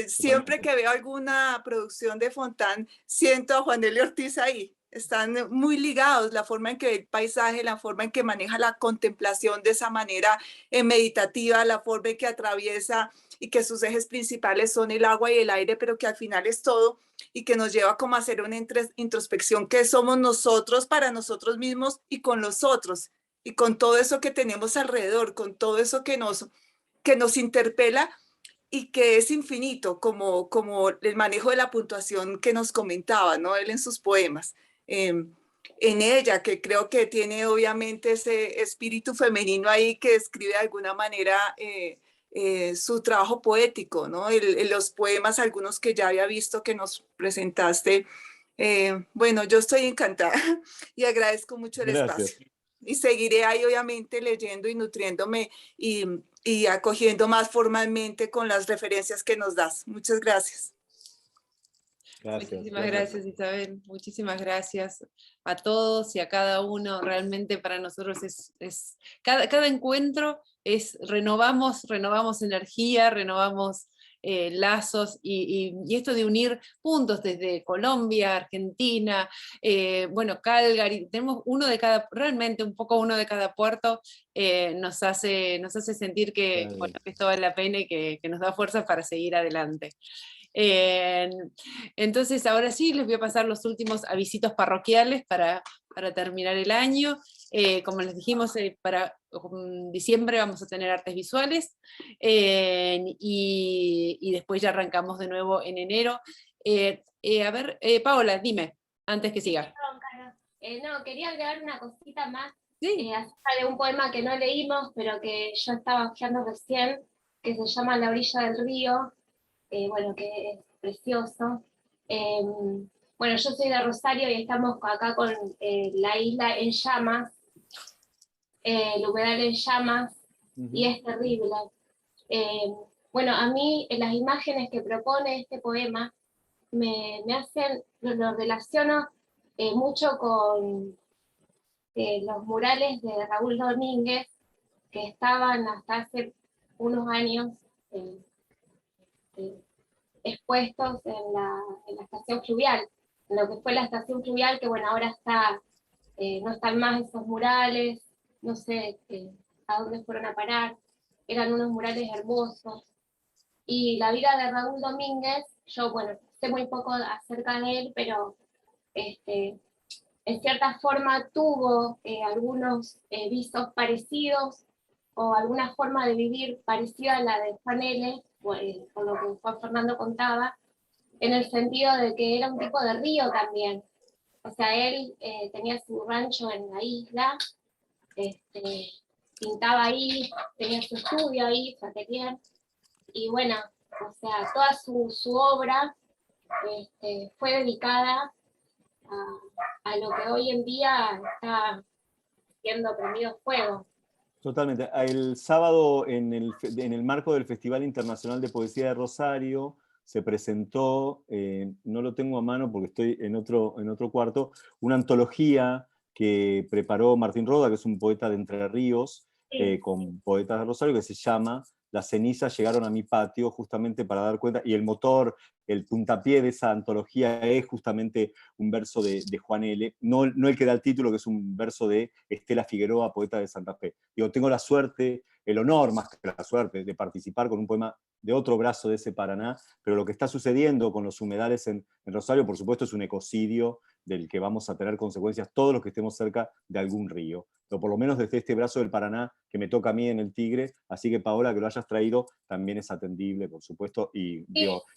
Siempre que veo alguna producción de Fontán, siento a Juan Elio Ortiz ahí. Están muy ligados, la forma en que ve el paisaje, la forma en que maneja la contemplación de esa manera meditativa, la forma en que atraviesa y que sus ejes principales son el agua y el aire, pero que al final es todo y que nos lleva como a hacer una introspección que somos nosotros para nosotros mismos y con los otros y con todo eso que tenemos alrededor, con todo eso que nos interpela y que es infinito, como el manejo de la puntuación que nos comentaba, ¿no? Él en sus poemas. En ella, que creo que tiene obviamente ese espíritu femenino ahí que describe de alguna manera su trabajo poético, ¿no? Los poemas, algunos que ya había visto que nos presentaste. Bueno, yo estoy encantada y agradezco mucho el espacio. Y seguiré ahí obviamente leyendo y nutriéndome y acogiendo más formalmente con las referencias que nos das. Muchas gracias. Muchísimas gracias, Isabel. Muchísimas gracias a todos y a cada uno. Realmente para nosotros cada encuentro renovamos energía, renovamos lazos y esto de unir puntos desde Colombia, Argentina, bueno, Calgary, tenemos realmente un poco uno de cada puerto, nos hace sentir que, bueno, que esto vale la pena y que nos da fuerzas para seguir adelante. Entonces ahora sí les voy a pasar los últimos avisitos parroquiales para terminar el año. Como les dijimos, para diciembre vamos a tener artes visuales y después ya arrancamos de nuevo en enero. A ver, Paola, dime, antes que siga. No, quería agregar una cosita más ¿Sí? acerca de un poema que no leímos, pero que yo estaba hojeando recién, que se llama La orilla del río. Bueno, que es precioso. Bueno, yo soy de Rosario y estamos acá con la isla en llamas, el humedal en llamas, y es terrible. Bueno, a mí las imágenes que propone este poema me hacen, lo relaciono mucho con los murales de Raúl Domínguez, que estaban hasta hace unos años expuestos en la estación fluvial, en lo que fue la estación fluvial, que bueno, ahora está, no están más esos murales, no sé a dónde fueron a parar, eran unos murales hermosos. Y la vida de Raúl Domínguez, yo bueno, sé muy poco acerca de él, pero en cierta forma tuvo algunos visos parecidos o alguna forma de vivir parecida a la de Juan L., por lo que Juan Fernando contaba, en el sentido de que era un tipo de río también. O sea, él tenía su rancho en la isla, pintaba ahí, tenía su estudio ahí, su atelier, y bueno, o sea, toda su obra fue dedicada a lo que hoy en día está siendo prendido fuego. Totalmente. El sábado, en el marco del Festival Internacional de Poesía de Rosario, se presentó, no lo tengo a mano porque estoy en otro cuarto, una antología que preparó Martín Roda, que es un poeta de Entre Ríos, con poetas de Rosario, que se llama Las cenizas llegaron a mi patio, justamente para dar cuenta, y el motor, el puntapié de esa antología es justamente un verso de Juan L., no el que da el título, que es un verso de Estela Figueroa, poeta de Santa Fe. Digo, tengo la suerte, el honor más que la suerte, de participar con un poema de otro brazo de ese Paraná, pero lo que está sucediendo con los humedales en Rosario, por supuesto, es un ecocidio del que vamos a tener consecuencias todos los que estemos cerca de algún río, o por lo menos desde este brazo del Paraná que me toca a mí en el Tigre, así que Paola, que lo hayas traído, también es atendible, por supuesto, y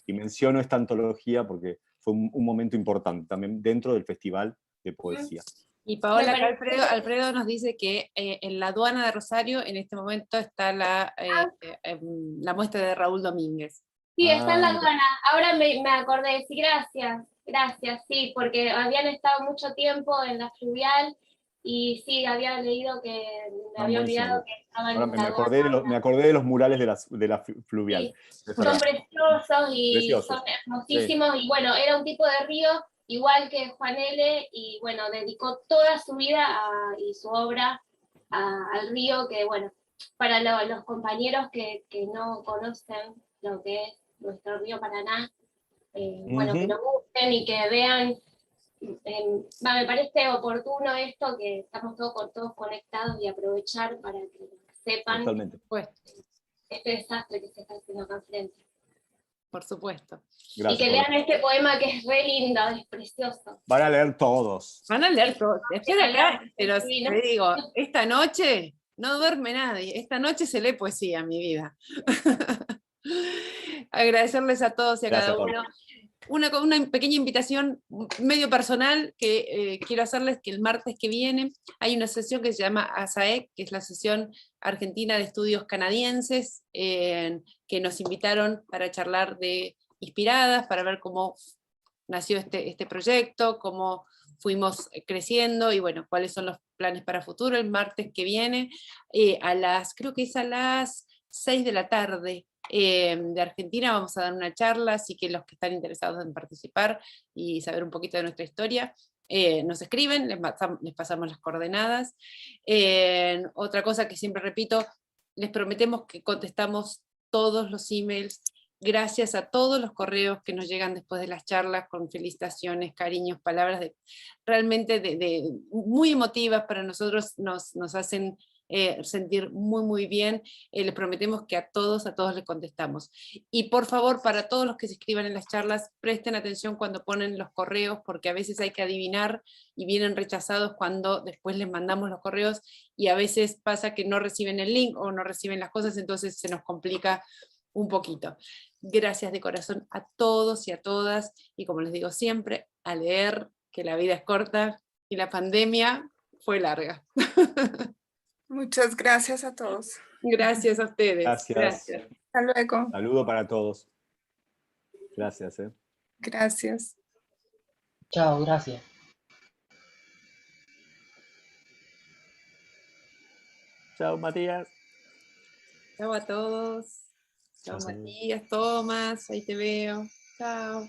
menciono esta antología porque fue un momento importante también dentro del Festival de Poesía. Y Paola, acá Alfredo nos dice que en la aduana de Rosario en este momento está la muestra de Raúl Domínguez. Sí, está en la aduana. Ahora me acordé, sí, gracias, sí, porque habían estado mucho tiempo en la fluvial y sí, había leído que me había olvidado que estaban en la aduana. Me acordé de los murales de la fluvial. Sí, son preciosos y preciosos. son hermosísimos, y bueno, era un tipo de río igual que Juan L., y bueno, dedicó toda su vida y su obra al río, que bueno, para los compañeros que no conocen lo que es nuestro río Paraná, bueno, que lo busquen y que vean. Me parece oportuno esto, que estamos todos conectados, y aprovechar para que sepan este desastre que se está haciendo acá enfrente. Por supuesto. Gracias, y que lean este poema, que es re lindo, es precioso. Van a leer todos. Van a leer todos. Después de acá, pero te digo, esta noche no duerme nadie. Esta noche se lee poesía, mi vida. Agradecerles a todos y a cada uno. Una pequeña invitación medio personal que quiero hacerles, que el martes que viene hay una sesión que se llama ASAEC, que es la Asociación Argentina de Estudios Canadienses, que nos invitaron para charlar de Inspiradas, para ver cómo nació este proyecto, cómo fuimos creciendo y bueno, cuáles son los planes para futuro. El martes que viene, creo que es a las 6 de la tarde, de Argentina, vamos a dar una charla, así que los que están interesados en participar y saber un poquito de nuestra historia, nos escriben, les pasamos las coordenadas. Otra cosa que siempre repito, les prometemos que contestamos todos los emails, gracias a todos los correos que nos llegan después de las charlas, con felicitaciones, cariños, palabras realmente muy emotivas para nosotros, nos hacen sentir muy muy bien. Les prometemos que a todos les contestamos. Y por favor, para todos los que se escriban en las charlas, presten atención cuando ponen los correos, porque a veces hay que adivinar y vienen rechazados cuando después les mandamos los correos, y a veces pasa que no reciben el link o no reciben las cosas, entonces se nos complica un poquito. Gracias de corazón a todos y a todas, y como les digo siempre, a leer, que la vida es corta y la pandemia fue larga. Muchas gracias a todos. Gracias a ustedes. Gracias. Hasta luego. Saludo para todos. Gracias. Gracias. Chao, gracias. Chao, Matías. Chao a todos. Chao Chao. Matías, Tomás, ahí te veo. Chao.